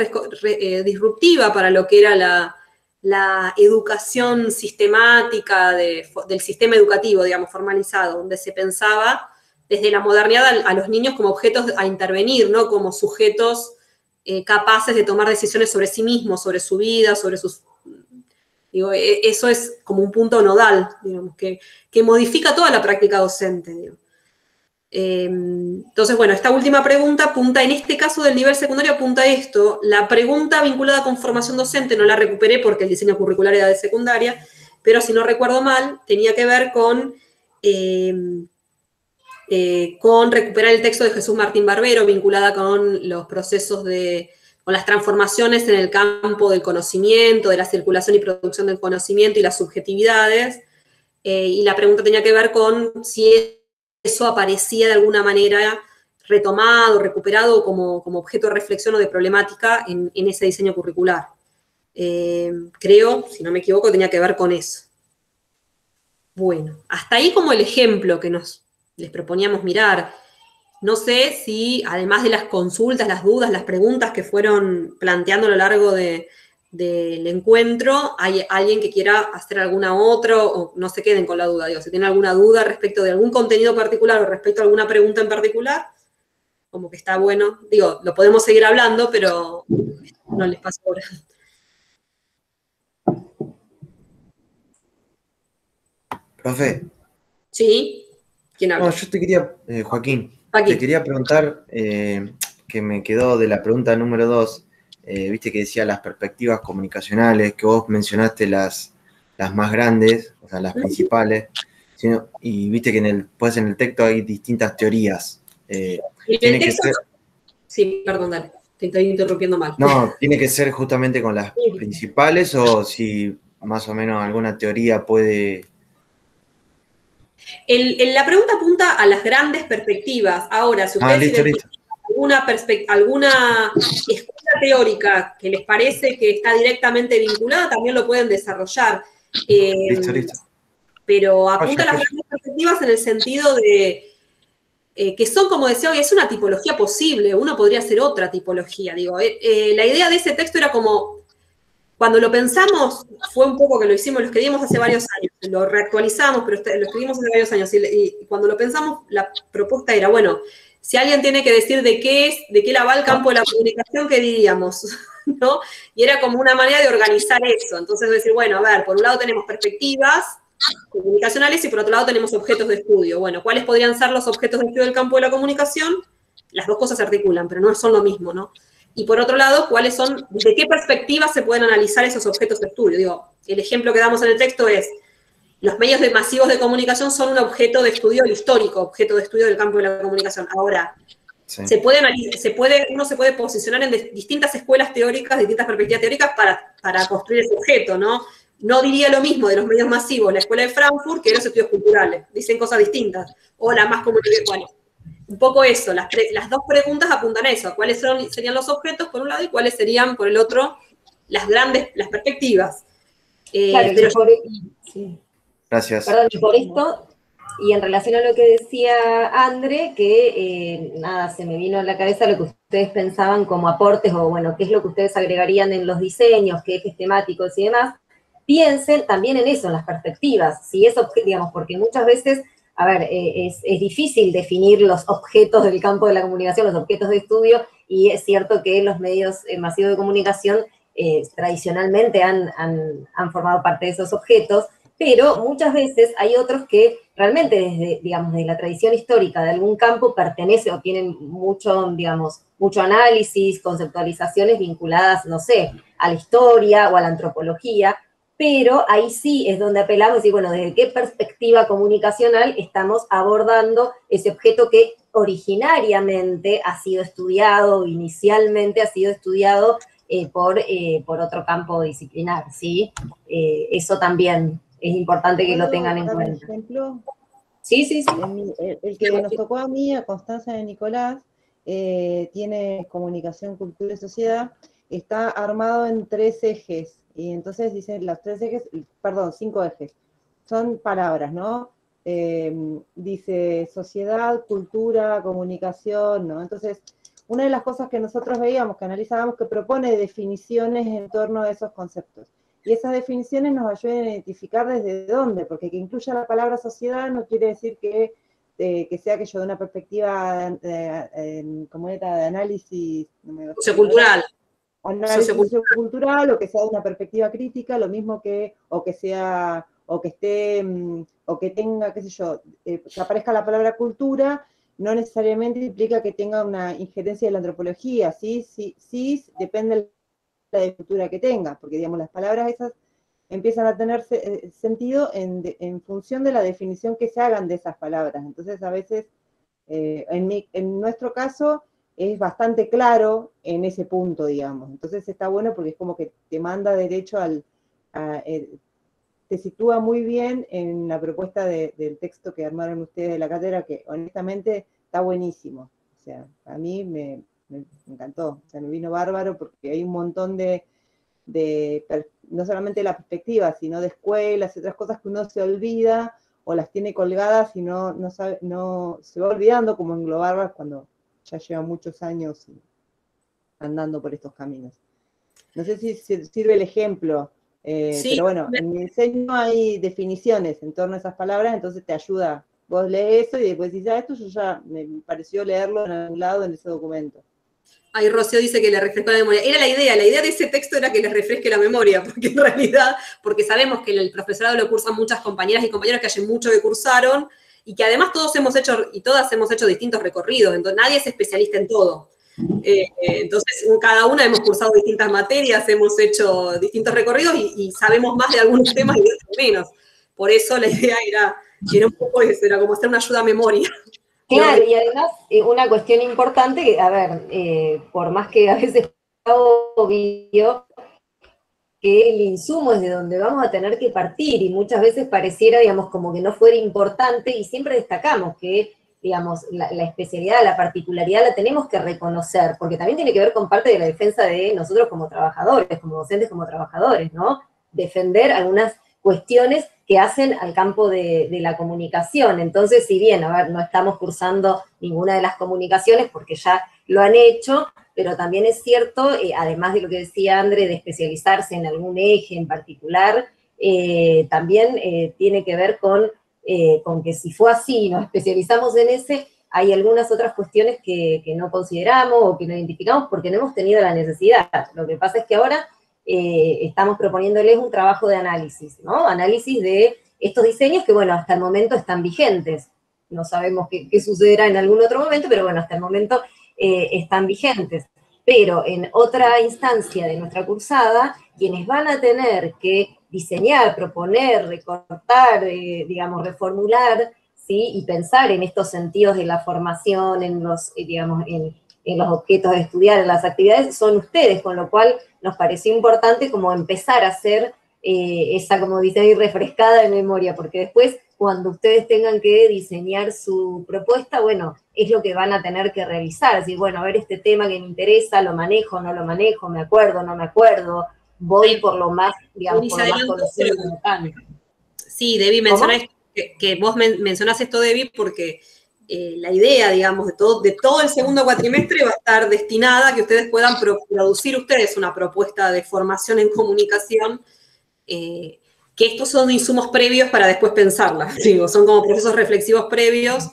disruptiva para lo que era la educación sistemática del sistema educativo, digamos, formalizado, donde se pensaba desde la modernidad a los niños como objetos a intervenir, ¿no? Como sujetos capaces de tomar decisiones sobre sí mismos, sobre su vida, sobre sus... Digo, eso es como un punto nodal, digamos, que modifica toda la práctica docente, digo. Entonces, bueno, esta última pregunta apunta, en este caso del nivel secundario, apunta a esto. La pregunta vinculada con formación docente no la recuperé porque el diseño curricular era de secundaria, pero si no recuerdo mal, tenía que ver con recuperar el texto de Jesús Martín Barbero, vinculada con los procesos con las transformaciones en el campo del conocimiento, de la circulación y producción del conocimiento y las subjetividades, y la pregunta tenía que ver con si eso aparecía de alguna manera retomado, recuperado como objeto de reflexión o de problemática en ese diseño curricular. Creo, si no me equivoco, tenía que ver con eso. Bueno, hasta ahí como el ejemplo que les proponíamos mirar. No sé si, además de las consultas, las dudas, las preguntas que fueron planteando a lo largo del encuentro, hay alguien que quiera hacer alguna otra, o no se queden con la duda, digo, si tienen alguna duda respecto de algún contenido particular o respecto a alguna pregunta en particular, como que está bueno, digo, lo podemos seguir hablando, pero no les paso ahora. Profe. ¿Sí? ¿Quién habla? No, yo te quería, Joaquín, te quería preguntar, que me quedó de la pregunta número 2, viste que decía las perspectivas comunicacionales, que vos mencionaste las más grandes, o sea, las principales, y viste que pues en el texto hay distintas teorías. ¿Tiene que ser? Sí, perdón, dale, te estoy interrumpiendo mal. No, ¿tiene que ser justamente con las principales o si más o menos alguna teoría puede...? La pregunta apunta a las grandes perspectivas. Ahora, si ustedes tienen alguna escuela teórica que les parece que está directamente vinculada, también lo pueden desarrollar. Listo. Pero apunta a las grandes perspectivas en el sentido de que son, como decía hoy, es una tipología posible. Uno podría hacer otra tipología. Digo, la idea de ese texto era como... Cuando lo pensamos, fue un poco que lo escribimos hace varios años, lo reactualizamos, pero lo escribimos hace varios años, y cuando lo pensamos, la propuesta era, bueno, si alguien tiene que decir de qué la va el campo de la comunicación, ¿qué diríamos? ¿No? Y era como una manera de organizar eso, entonces decir, bueno, a ver, por un lado tenemos perspectivas comunicacionales y por otro lado tenemos objetos de estudio. Bueno, ¿cuáles podrían ser los objetos de estudio del campo de la comunicación? Las dos cosas se articulan, pero no son lo mismo, ¿no? Y por otro lado, ¿de qué perspectiva se pueden analizar esos objetos de estudio? Digo, el ejemplo que damos en el texto es, los medios masivos de comunicación son un objeto de estudio histórico, objeto de estudio del campo de la comunicación. Ahora, sí. Uno se puede posicionar en distintas escuelas teóricas, distintas perspectivas teóricas para construir ese objeto, ¿no? No diría lo mismo de los medios masivos, la escuela de Frankfurt, que de los estudios culturales. Dicen cosas distintas. O la más comunicación. Bueno, un poco eso. Las dos preguntas apuntan a eso. ¿Cuáles serían los objetos, por un lado, y cuáles serían, por el otro, las perspectivas? Claro, pero sí. Gracias. Perdón, y por esto, y en relación a lo que decía Andre, que nada, se me vino a la cabeza lo que ustedes pensaban como aportes, o bueno, qué es lo que ustedes agregarían en los diseños, qué ejes temáticos y demás. Piensen también en eso, en las perspectivas, si es, digamos, porque muchas veces, a ver, es difícil definir los objetos del campo de la comunicación, los objetos de estudio, y es cierto que los medios masivos de comunicación tradicionalmente han formado parte de esos objetos, pero muchas veces hay otros que realmente desde, digamos, de la tradición histórica de algún campo pertenecen o tienen mucho, digamos, mucho análisis, conceptualizaciones vinculadas, no sé, a la historia o a la antropología, pero ahí sí es donde apelamos y bueno, desde qué perspectiva comunicacional estamos abordando ese objeto que originariamente ha sido estudiado, inicialmente ha sido estudiado por otro campo disciplinar, ¿sí? Eso también es importante que lo tengan en cuenta. Ejemplo, sí. El que nos tocó a mí, a Constanza de Nicolás, tiene comunicación, cultura y sociedad, está armado en 3 ejes, y entonces dicen los 3 ejes, perdón, 5 ejes, son palabras, ¿no? Dice sociedad, cultura, comunicación, ¿no? Entonces, una de las cosas que nosotros veíamos, que analizábamos, que propone definiciones en torno a esos conceptos. Y esas definiciones nos ayudan a identificar desde dónde, porque que incluya la palabra sociedad no quiere decir que sea aquello de una perspectiva, ¿cómo era?, de análisis sociocultural. Análisis sociocultural, o que sea de una perspectiva crítica, lo mismo que, o que sea, o que esté, o que tenga, qué sé yo, que aparezca la palabra cultura, no necesariamente implica que tenga una injerencia de la antropología, sí, depende de la cultura que tenga, porque digamos las palabras esas empiezan a tener sentido en función de la definición que se hagan de esas palabras. Entonces a veces, en nuestro caso, es bastante claro en ese punto, digamos. Entonces está bueno porque es como que te manda derecho te sitúa muy bien en la propuesta del texto que armaron ustedes de la cátedra, que honestamente está buenísimo. O sea, a mí me encantó, o sea, me vino bárbaro porque hay un montón no solamente de la perspectiva, sino de escuelas y otras cosas que uno se olvida o las tiene colgadas y no se va olvidando, como englobarlas cuando ya lleva muchos años andando por estos caminos. No sé si sirve el ejemplo, sí, pero bueno, en mi diseño hay definiciones en torno a esas palabras, entonces te ayuda. Vos lees eso y después dices, esto yo ya me pareció leerlo en algún lado en ese documento. Ahí Rocío dice que le refrescó la memoria. Era la idea de ese texto era que les refresque la memoria, porque en realidad, porque sabemos que el profesorado lo cursan muchas compañeras y compañeros que hace mucho que cursaron, y que además todos hemos hecho, y todas hemos hecho distintos recorridos, entonces nadie es especialista en todo. Entonces, cada una hemos cursado distintas materias, hemos hecho distintos recorridos y sabemos más de algunos temas y de otros menos. Por eso la idea era un poco eso, era como hacer una ayuda a memoria. Claro, y además una cuestión importante, a ver, por más que a veces es obvio que el insumo es de donde vamos a tener que partir, y muchas veces pareciera, digamos, como que no fuera importante, y siempre destacamos que, digamos, la especialidad, la particularidad la tenemos que reconocer, porque también tiene que ver con parte de la defensa de nosotros como trabajadores, como docentes, como trabajadores, ¿no? Defender algunas cuestiones que hacen al campo de la comunicación. Entonces, si bien, a ver, no estamos cursando ninguna de las comunicaciones porque ya lo han hecho, pero también es cierto, además de lo que decía André, de especializarse en algún eje en particular, también tiene que ver con que si fue así, nos especializamos en ese, hay algunas otras cuestiones que no consideramos o que no identificamos porque no hemos tenido la necesidad. Lo que pasa es que ahora estamos proponiéndoles un trabajo de análisis, ¿no? Análisis de estos diseños que, bueno, hasta el momento están vigentes. No sabemos qué sucederá en algún otro momento, pero bueno, hasta el momento están vigentes. pero en otra instancia de nuestra cursada, quienes van a tener que diseñar, proponer, recortar, digamos, reformular, ¿sí? Y pensar en estos sentidos de la formación, en los, digamos, en los objetos de estudiar, en las actividades, son ustedes, con lo cual nos pareció importante como empezar a hacer esa, como dice ahí, refrescada de memoria, porque después, cuando ustedes tengan que diseñar su propuesta, bueno, es lo que van a tener que revisar, decir, bueno, a ver, este tema que me interesa, lo manejo, no lo manejo, me acuerdo, no me acuerdo, voy por lo más, digamos, por lo más conocido. Sí, Debbie, menciona que vos mencionás esto, Debbie, porque la idea, digamos, de todo el segundo cuatrimestre va a estar destinada a que ustedes puedan producir ustedes una propuesta de formación en comunicación, que estos son insumos previos para después pensarla, digo, son como procesos reflexivos previos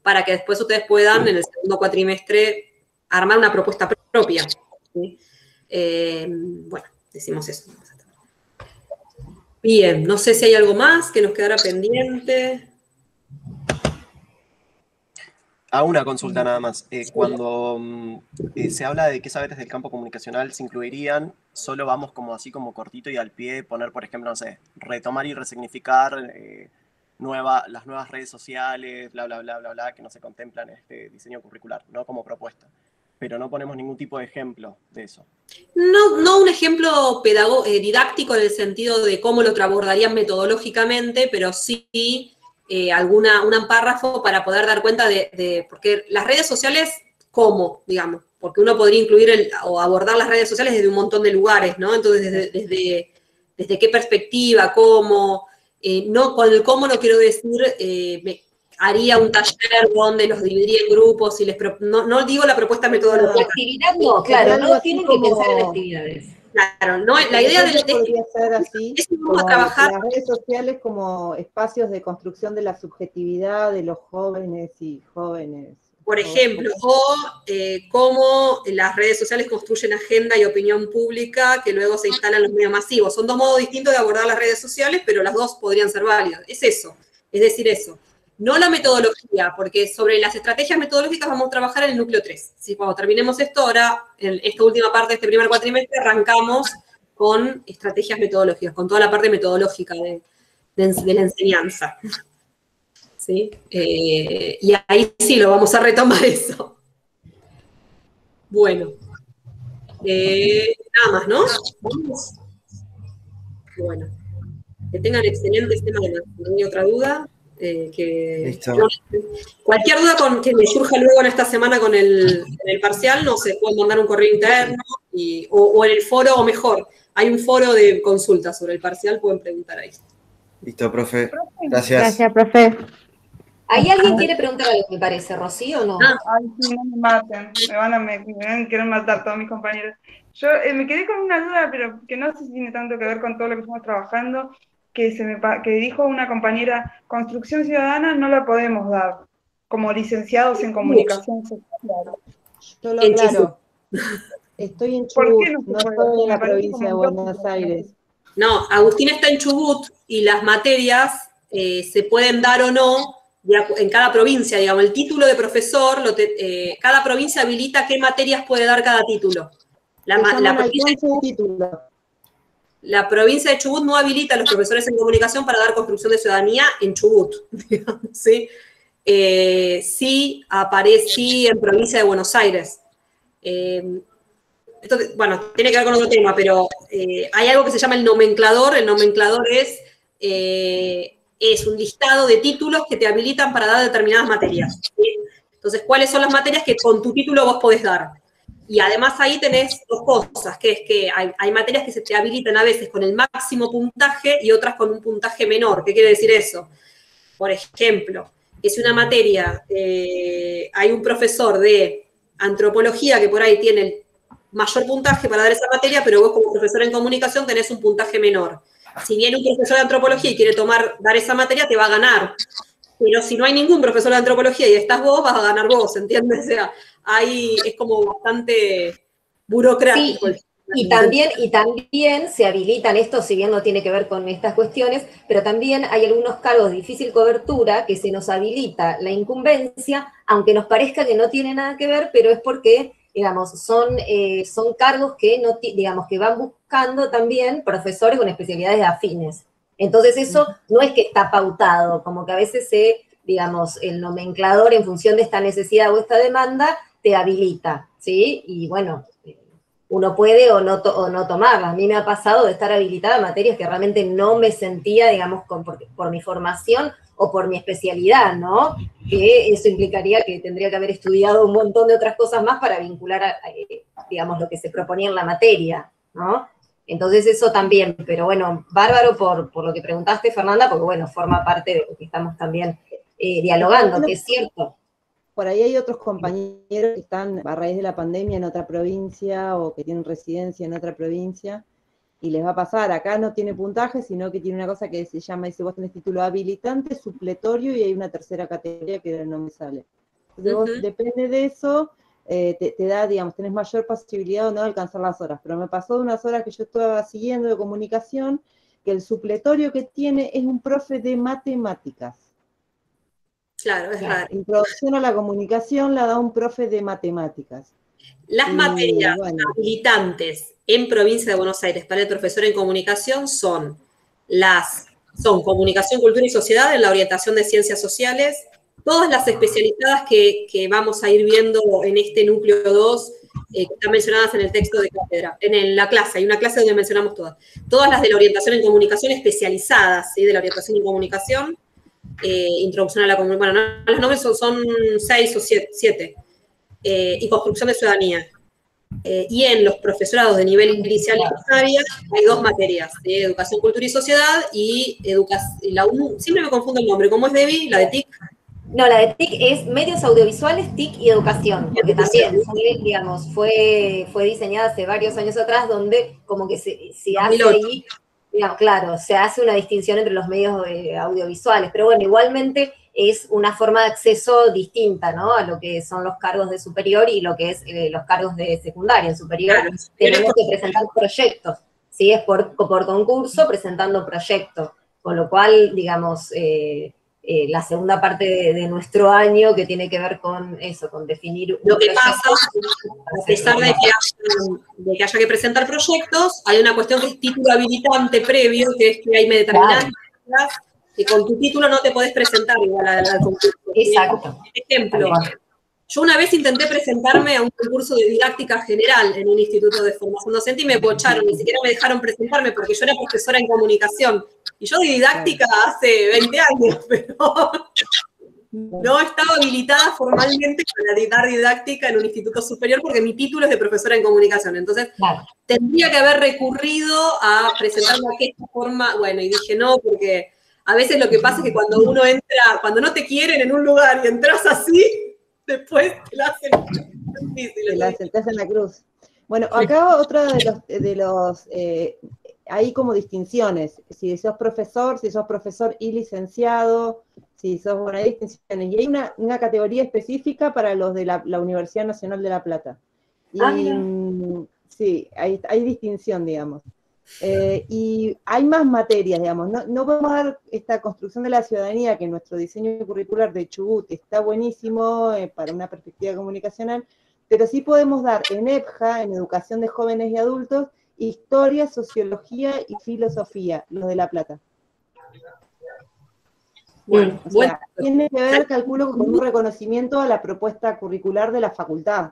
para que después ustedes puedan, en el segundo cuatrimestre, armar una propuesta propia. ¿Sí? Bueno, decimos eso. Bien, no sé si hay algo más que nos quedara pendiente. Hago una consulta nada más. Cuando se habla de qué saberes del campo comunicacional se incluirían, solo vamos como así como cortito y al pie, poner, por ejemplo, no sé, retomar y resignificar las nuevas redes sociales, bla, bla, bla, bla, bla, que no se contemplan en este diseño curricular, no como propuesta. Pero no ponemos ningún tipo de ejemplo de eso. No un ejemplo didáctico en el sentido de cómo lo abordarían metodológicamente, pero sí un párrafo para poder dar cuenta porque las redes sociales, ¿cómo? Digamos, porque uno podría incluir o abordar las redes sociales desde un montón de lugares, ¿no? Entonces, desde qué perspectiva, cómo, con el cómo no quiero decir, haría un taller donde los dividiría en grupos y no digo la propuesta metodológica. La actividad no, claro, no tienen que pensar en actividades. Claro, no, la idea podría ser así, es que vamos a trabajar las redes sociales como espacios de construcción de la subjetividad de los jóvenes y jóvenes. Por ejemplo, cómo las redes sociales construyen agenda y opinión pública que luego se instalan en los medios masivos. Son dos modos distintos de abordar las redes sociales, pero las dos podrían ser válidas. Es eso, es decir, eso. No la metodología, porque sobre las estrategias metodológicas vamos a trabajar en el núcleo 3. ¿Sí? Cuando terminemos esto, ahora, en esta última parte de este primer cuatrimestre, arrancamos con estrategias metodológicas, con toda la parte metodológica de la enseñanza. ¿Sí? Y ahí sí lo vamos a retomar eso. Bueno. Nada más, ¿no? ¿Vamos? Bueno. Que tengan excelentes temas de no hay otra duda. Cualquier duda que me surja luego en esta semana con el parcial, no sé, pueden mandar un correo interno o en el foro, o mejor, hay un foro de consultas sobre el parcial, pueden preguntar ahí. Listo, profe. Gracias. Gracias, profe. ¿Hay alguien quiere preguntar algo, me parece, Rocío, o no? Ay, sí, no me maten, me van a querer matar todos mis compañeros. Yo me quedé con una duda, pero que no sé si tiene tanto que ver con todo lo que estamos trabajando, que dijo una compañera, construcción ciudadana no la podemos dar como licenciados en comunicación social. Yo lo aclaro. Estoy en Chubut, no estoy en la provincia de Buenos Aires. No, Agustín está en Chubut y las materias se pueden dar o no en cada provincia, digamos. El título de profesor, cada provincia habilita qué materias puede dar cada título. La provincia de Chubut no habilita a los profesores en comunicación para dar construcción de ciudadanía en Chubut, digamos, ¿sí? Sí aparece en provincia de Buenos Aires. Esto, bueno, tiene que ver con otro tema, pero hay algo que se llama el nomenclador. El nomenclador es un listado de títulos que te habilitan para dar determinadas materias, ¿sí? Entonces, ¿cuáles son las materias que con tu título vos podés dar? Y además ahí tenés dos cosas, que es que hay materias que se te habilitan a veces con el máximo puntaje y otras con un puntaje menor. ¿Qué quiere decir eso? Por ejemplo, que si una materia, hay un profesor de antropología que por ahí tiene el mayor puntaje para dar esa materia, pero vos como profesor en comunicación tenés un puntaje menor. Si viene un profesor de antropología y quiere dar esa materia, te va a ganar. Pero si no hay ningún profesor de antropología y estás vos, vas a ganar vos, ¿entiendes? O sea, ahí es como bastante burocrático. Sí, y también se habilitan esto, si bien no tiene que ver con estas cuestiones, pero también hay algunos cargos de difícil cobertura que se nos habilita la incumbencia, aunque nos parezca que no tiene nada que ver, pero es porque digamos, son cargos que, no, digamos, que van buscando también profesores con especialidades afines. Entonces eso no es que está pautado, como que a veces digamos, el nomenclador en función de esta necesidad o esta demanda te habilita, ¿sí? Y bueno, uno puede o no tomarla. A mí me ha pasado de estar habilitada a materias que realmente no me sentía, digamos, por mi formación o por mi especialidad, ¿no? Que eso implicaría que tendría que haber estudiado un montón de otras cosas más para vincular, digamos, lo que se proponía en la materia, ¿no? Entonces eso también, pero bueno, bárbaro por lo que preguntaste, Fernanda, porque bueno, forma parte de lo que estamos también dialogando, que es cierto. Por ahí hay otros compañeros que están a raíz de la pandemia en otra provincia o que tienen residencia en otra provincia y les va a pasar, acá no tiene puntaje, sino que tiene una cosa que se llama, dice, vos tenés título habilitante, supletorio y hay una tercera categoría que no me sale. Entonces vos, depende de eso, te da, digamos, tenés mayor posibilidad o no de alcanzar las horas. Pero me pasó de unas horas que yo estaba siguiendo de comunicación, que el supletorio que tiene es un profe de matemáticas. Claro, es raro. Introducción a la comunicación la da un profe de matemáticas. Las materias habilitantes en provincia de Buenos Aires para el profesor en comunicación son comunicación, cultura y sociedad en la orientación de ciencias sociales, todas las especializadas que vamos a ir viendo en este núcleo 2, que están mencionadas en el texto de cátedra, en la clase, hay una clase donde mencionamos todas las de la orientación en comunicación especializadas, ¿sí? De la orientación en comunicación, introducción a la comunicación, bueno, no, los nombres son 6 o 7, y construcción de ciudadanía. Y en los profesorados de nivel inicial y primaria hay 2 materias, educación, cultura y sociedad, y siempre me confundo el nombre, ¿cómo es, Debbie? ¿La de TIC? No, la de TIC es medios audiovisuales, TIC y educación, porque también, digamos, fue diseñada hace varios años atrás, donde como que se hace ahí, digamos, claro, se hace una distinción entre los medios audiovisuales, pero bueno, igualmente es una forma de acceso distinta, ¿no? A lo que son los cargos de superior y lo que es los cargos de secundaria. En superior tenemos que presentar proyectos, ¿sí? Es por concurso presentando proyectos, con lo cual, digamos, la segunda parte de nuestro año que tiene que ver con eso, con definir lo que pasa, a pesar de que haya que presentar proyectos, hay una cuestión que es título habilitante previo, que es que hay determinadas que con tu título no te podés presentar igual al concurso. Exacto. Por ejemplo, yo una vez intenté presentarme a un concurso de didáctica general en un instituto de formación docente y me bocharon, ni siquiera me dejaron presentarme porque yo era profesora en comunicación. Y yo de didáctica hace 20 años, pero no estaba habilitada formalmente para dar didáctica en un instituto superior porque mi título es de profesora en comunicación. Entonces, tendría que haber recurrido a presentarme de aquella forma. Bueno, y dije no, porque a veces lo que pasa es que cuando uno entra, cuando no te quieren en un lugar y entras así, después te la hacen difícil. Te hacen la cruz. Bueno, acá otra de los hay como distinciones, si sos profesor y licenciado, si sos, bueno, hay distinciones, y hay una categoría específica para los de la Universidad Nacional de La Plata. Y, sí, hay distinción, digamos. Y hay más materias, digamos, no podemos dar esta construcción de la ciudadanía, que nuestro diseño curricular de Chubut está buenísimo para una perspectiva comunicacional, pero sí podemos dar en EPJA, en Educación de Jóvenes y Adultos, Historia, Sociología y Filosofía, los de La Plata. Bueno, o sea, tiene que ver, calculo, con un reconocimiento a la propuesta curricular de la facultad.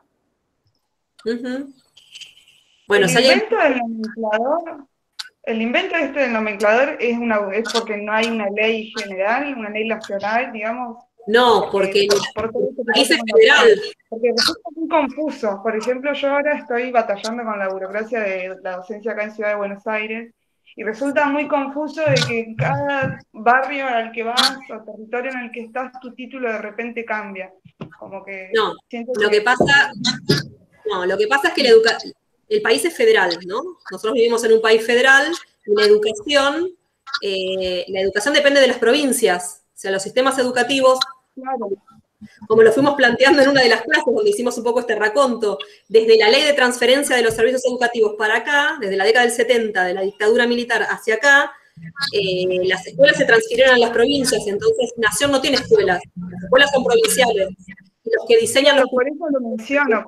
Bueno, el invento del nomenclador es porque no hay una ley general, una ley nacional, digamos. No, porque es federal. Porque resulta muy confuso. Por ejemplo, yo ahora estoy batallando con la burocracia de la docencia acá en Ciudad de Buenos Aires, y resulta muy confuso de que en cada barrio al que vas o territorio en el que estás, tu título de repente cambia. Como que lo que pasa es que el país es federal, ¿no? Nosotros vivimos en un país federal y la educación depende de las provincias. O sea, los sistemas educativos, como lo fuimos planteando en una de las clases donde hicimos un poco este raconto, desde la ley de transferencia de los servicios educativos para acá, desde la década del 70, de la dictadura militar hacia acá, las escuelas se transfirieron a las provincias, entonces Nación no tiene escuelas, las escuelas son provinciales. Y los que diseñan los... Por eso lo menciono,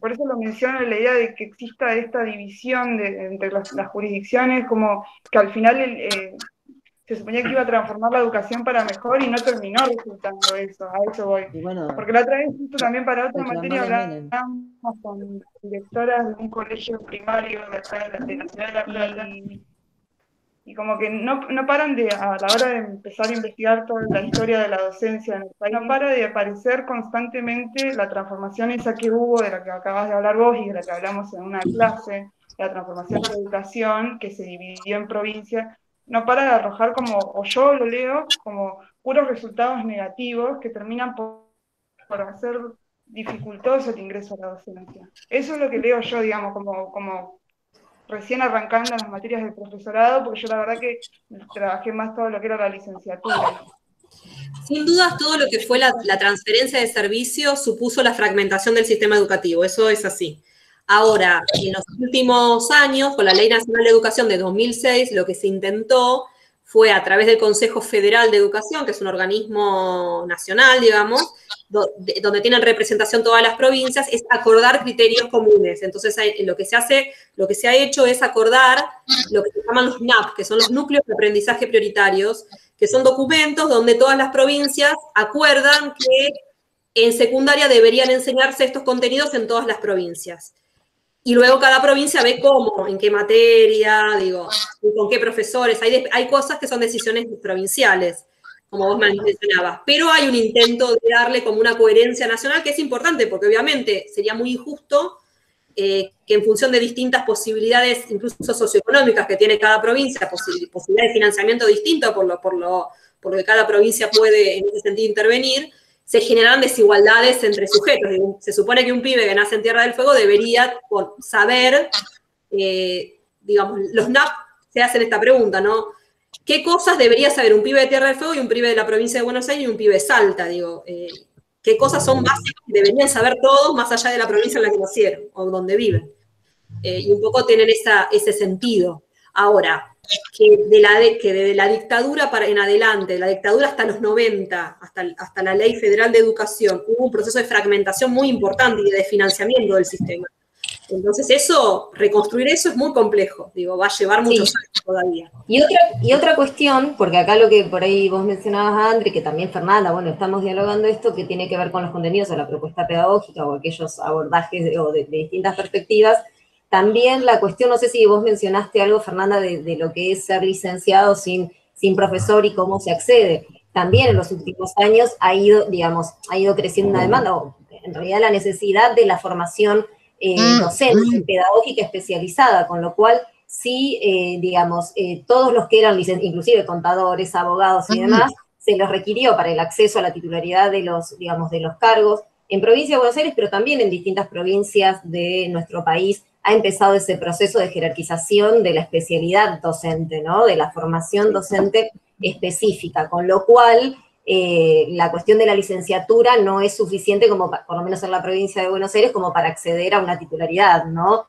por eso lo menciono la idea de que exista esta división entre las jurisdicciones, como que al final se suponía que iba a transformar la educación para mejor y no terminó resultando eso, a eso voy. Bueno, porque la otra vez, justo también para otra materia, hablábamos con directoras de un colegio primario de acá de la ciudad de La Plata, y como que no paran a la hora de empezar a investigar toda la historia de la docencia en el país, no para de aparecer constantemente la transformación esa que hubo, de la que acabas de hablar vos y de la que hablamos en una clase, la transformación de la educación que se dividió en provincias, no para de arrojar como, o yo lo leo, como puros resultados negativos que terminan por hacer dificultoso el ingreso a la docencia. Eso es lo que leo yo, digamos, como recién arrancando las materias de profesorado, porque yo la verdad que trabajé más todo lo que era la licenciatura. Sin dudas, todo lo que fue la transferencia de servicios supuso la fragmentación del sistema educativo, eso es así. Ahora, en los últimos años, con la Ley Nacional de Educación de 2006, lo que se intentó fue a través del Consejo Federal de Educación, que es un organismo nacional, digamos, donde tienen representación todas las provincias, es acordar criterios comunes. Entonces, lo que se ha hecho es acordar lo que se llaman los NAP, que son los núcleos de aprendizaje prioritarios, que son documentos donde todas las provincias acuerdan que en secundaria deberían enseñarse estos contenidos en todas las provincias. Y luego cada provincia ve cómo, en qué materia, con qué profesores. Hay cosas que son decisiones provinciales, como vos mencionabas. Pero hay un intento de darle como una coherencia nacional que es importante, porque obviamente sería muy injusto que en función de distintas posibilidades, incluso socioeconómicas, que tiene cada provincia, posibilidades de financiamiento distinto por lo que cada provincia puede en ese sentido intervenir, se generan desigualdades entre sujetos. Se supone que un pibe que nace en Tierra del Fuego debería saber, digamos, los NAP se hacen esta pregunta, ¿no? ¿Qué cosas debería saber un pibe de Tierra del Fuego y un pibe de la provincia de Buenos Aires y un pibe de Salta? ¿Qué cosas son básicas que deberían saber todos más allá de la provincia en la que nacieron o donde viven? Y un poco tienen ese sentido. Ahora, que desde la dictadura en adelante, la dictadura hasta los 90, hasta la Ley Federal de Educación, hubo un proceso de fragmentación muy importante y de financiamiento del sistema. Entonces reconstruir eso es muy complejo, va a llevar muchos años todavía. Y otra cuestión, porque acá lo que por ahí vos mencionabas, André, que también Fernanda, bueno, estamos dialogando esto, que tiene que ver con los contenidos o la propuesta pedagógica o aquellos abordajes de distintas perspectivas. También la cuestión, no sé si vos mencionaste algo, Fernanda, de lo que es ser licenciado sin profesor y cómo se accede. También en los últimos años ha ido creciendo una demanda, o en realidad la necesidad de la formación docente, pedagógica especializada, con lo cual sí, todos los que eran licenciados, inclusive contadores, abogados y demás, se los requirió para el acceso a la titularidad de los cargos en provincia de Buenos Aires, pero también en distintas provincias de nuestro país. Ha empezado ese proceso de jerarquización de la especialidad docente, ¿no? De la formación docente específica, con lo cual la cuestión de la licenciatura no es suficiente como, por lo menos en la provincia de Buenos Aires, como para acceder a una titularidad, ¿no?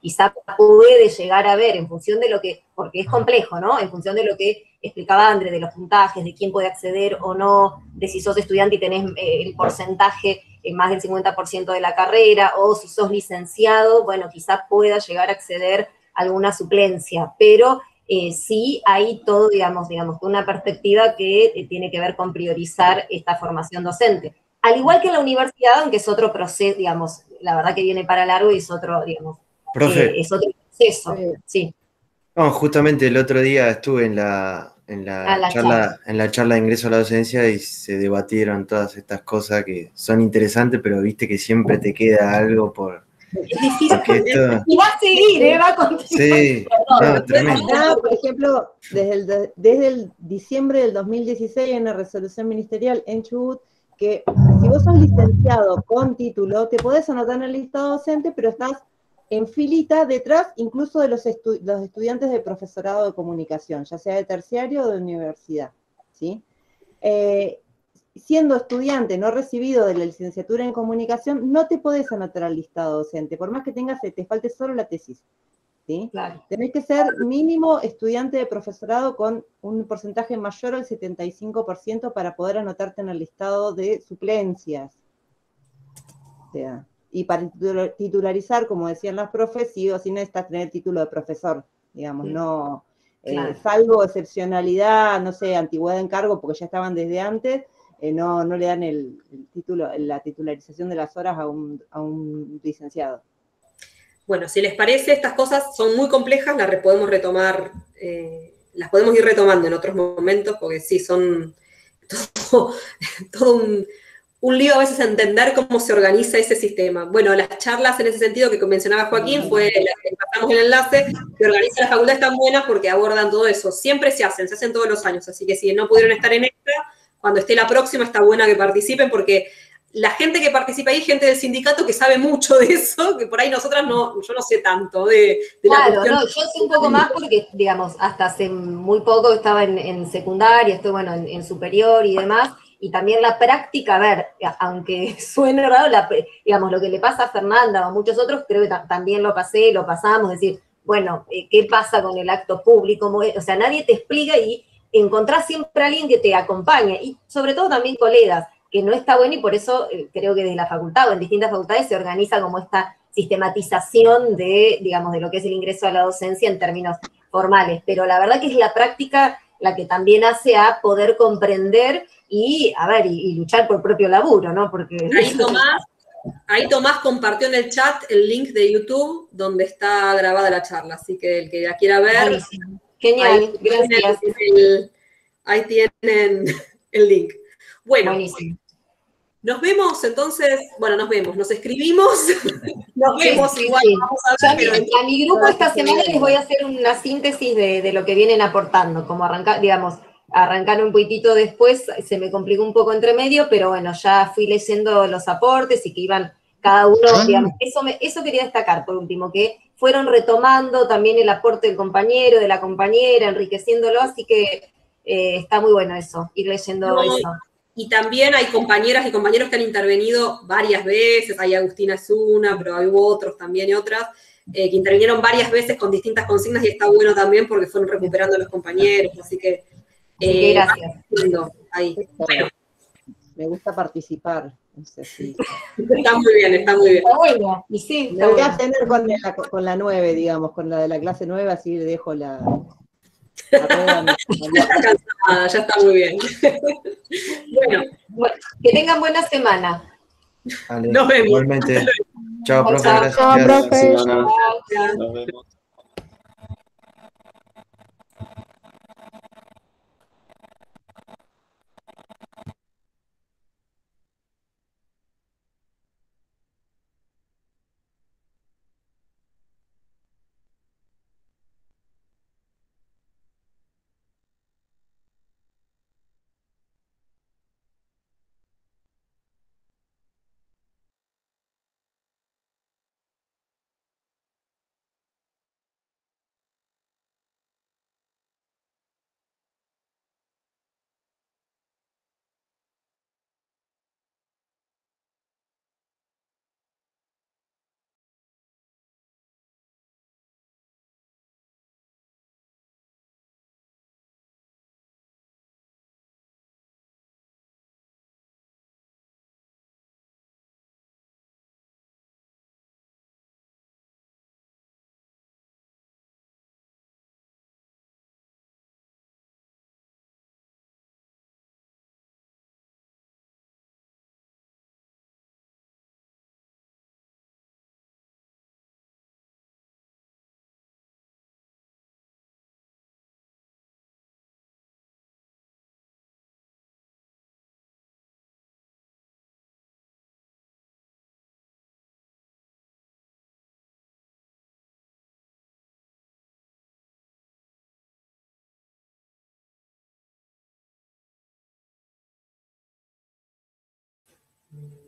Quizá puede llegar a ver en función de lo que, porque es complejo, ¿no? En función de lo que explicaba André, de los puntajes, de quién puede acceder o no, de si sos estudiante y tenés el porcentaje más del 50% de la carrera, o si sos licenciado, bueno, quizá pueda llegar a acceder a alguna suplencia, pero sí hay todo, digamos, una perspectiva que tiene que ver con priorizar esta formación docente. Al igual que en la universidad, aunque es otro proceso, digamos, la verdad que viene para largo y es otro, digamos, Profe. Es otro proceso, sí. No, justamente el otro día estuve en la charla de ingreso a la docencia y se debatieron todas estas cosas que son interesantes, pero viste que siempre te queda algo por... Es difícil. Y va a seguir, va a continuar. Sí, tremendo. Por ejemplo, desde el diciembre del 2016 hay una resolución ministerial en Chubut que si vos sos licenciado con título, te podés anotar en el listado docente, pero estás en filita detrás incluso de los estudiantes de profesorado de comunicación, ya sea de terciario o de universidad, ¿sí? Siendo estudiante no recibido de la licenciatura en comunicación, no te podés anotar al listado docente, por más que te falte solo la tesis, ¿sí? Claro. Tenés que ser mínimo estudiante de profesorado con un porcentaje mayor al 75% para poder anotarte en el listado de suplencias, sea, y para titularizar, como decían los profes, sí o sí necesitas tener título de profesor, digamos, no, salvo excepcionalidad, no sé, antigüedad en cargo, porque ya estaban desde antes, no le dan el título, la titularización de las horas a un licenciado. Bueno, si les parece, estas cosas son muy complejas, las podemos retomar, las podemos ir retomando en otros momentos, porque sí, son todo un lío a veces entender cómo se organiza ese sistema. Bueno, las charlas en ese sentido que mencionaba Joaquín, fue pasamos el enlace, que organiza la facultad, están buenas porque abordan todo eso. Siempre se hacen todos los años, así que si no pudieron estar en esta, cuando esté la próxima está buena que participen, porque la gente que participa ahí, gente del sindicato que sabe mucho de eso, que por ahí nosotras no, yo no sé tanto de la cuestión. No, yo sé un poco más porque, digamos, hasta hace muy poco estaba en secundaria, estoy, bueno, en superior y demás, y también la práctica, a ver, aunque suene raro, digamos, lo que le pasa a Fernanda o a muchos otros, creo que también lo pasamos, decir, bueno, ¿qué pasa con el acto público? O sea, nadie te explica y encontrás siempre a alguien que te acompaña, y sobre todo también colegas, que no está bueno, y por eso creo que desde la facultad o en distintas facultades se organiza como esta sistematización de, digamos, de lo que es el ingreso a la docencia en términos formales. Pero la verdad que es la práctica la que también hace a poder comprender y, a ver, y luchar por propio laburo, ¿no? Porque ahí Tomás compartió en el chat el link de YouTube donde está grabada la charla, así que el que la quiera ver. Buenísimo. Genial, gracias. Ahí tienen el link. Bueno, buenísimo. Nos vemos entonces, bueno, nos escribimos, nos vemos igual. Sí. Vamos a ver, a mi grupo esta semana les voy a hacer una síntesis de lo que vienen aportando, como arrancar un poquitito después, se me complicó un poco entre medio, pero bueno, ya fui leyendo los aportes y que iban cada uno, digamos, eso quería destacar por último, que fueron retomando también el aporte del compañero, de la compañera, enriqueciéndolo, así que está muy bueno eso, ir leyendo eso. Y también hay compañeras y compañeros que han intervenido varias veces, hay Agustina es una, pero hubo otros también y otras, que intervinieron varias veces con distintas consignas y está bueno también porque fueron recuperando a los compañeros, así que gracias. Ahí. Bueno. Me gusta participar, no sé si. Está muy bien, está muy bien. Está bueno, y sí. Me voy a tener con la 9, digamos, con la de la clase 9, así le dejo la rueda. Ya está cansada, ya está muy bien. Bueno, que tengan buena semana. Vale, nos vemos. Igualmente. Chao, profe. Gracias. Chao, profe. Nos vemos. Mm.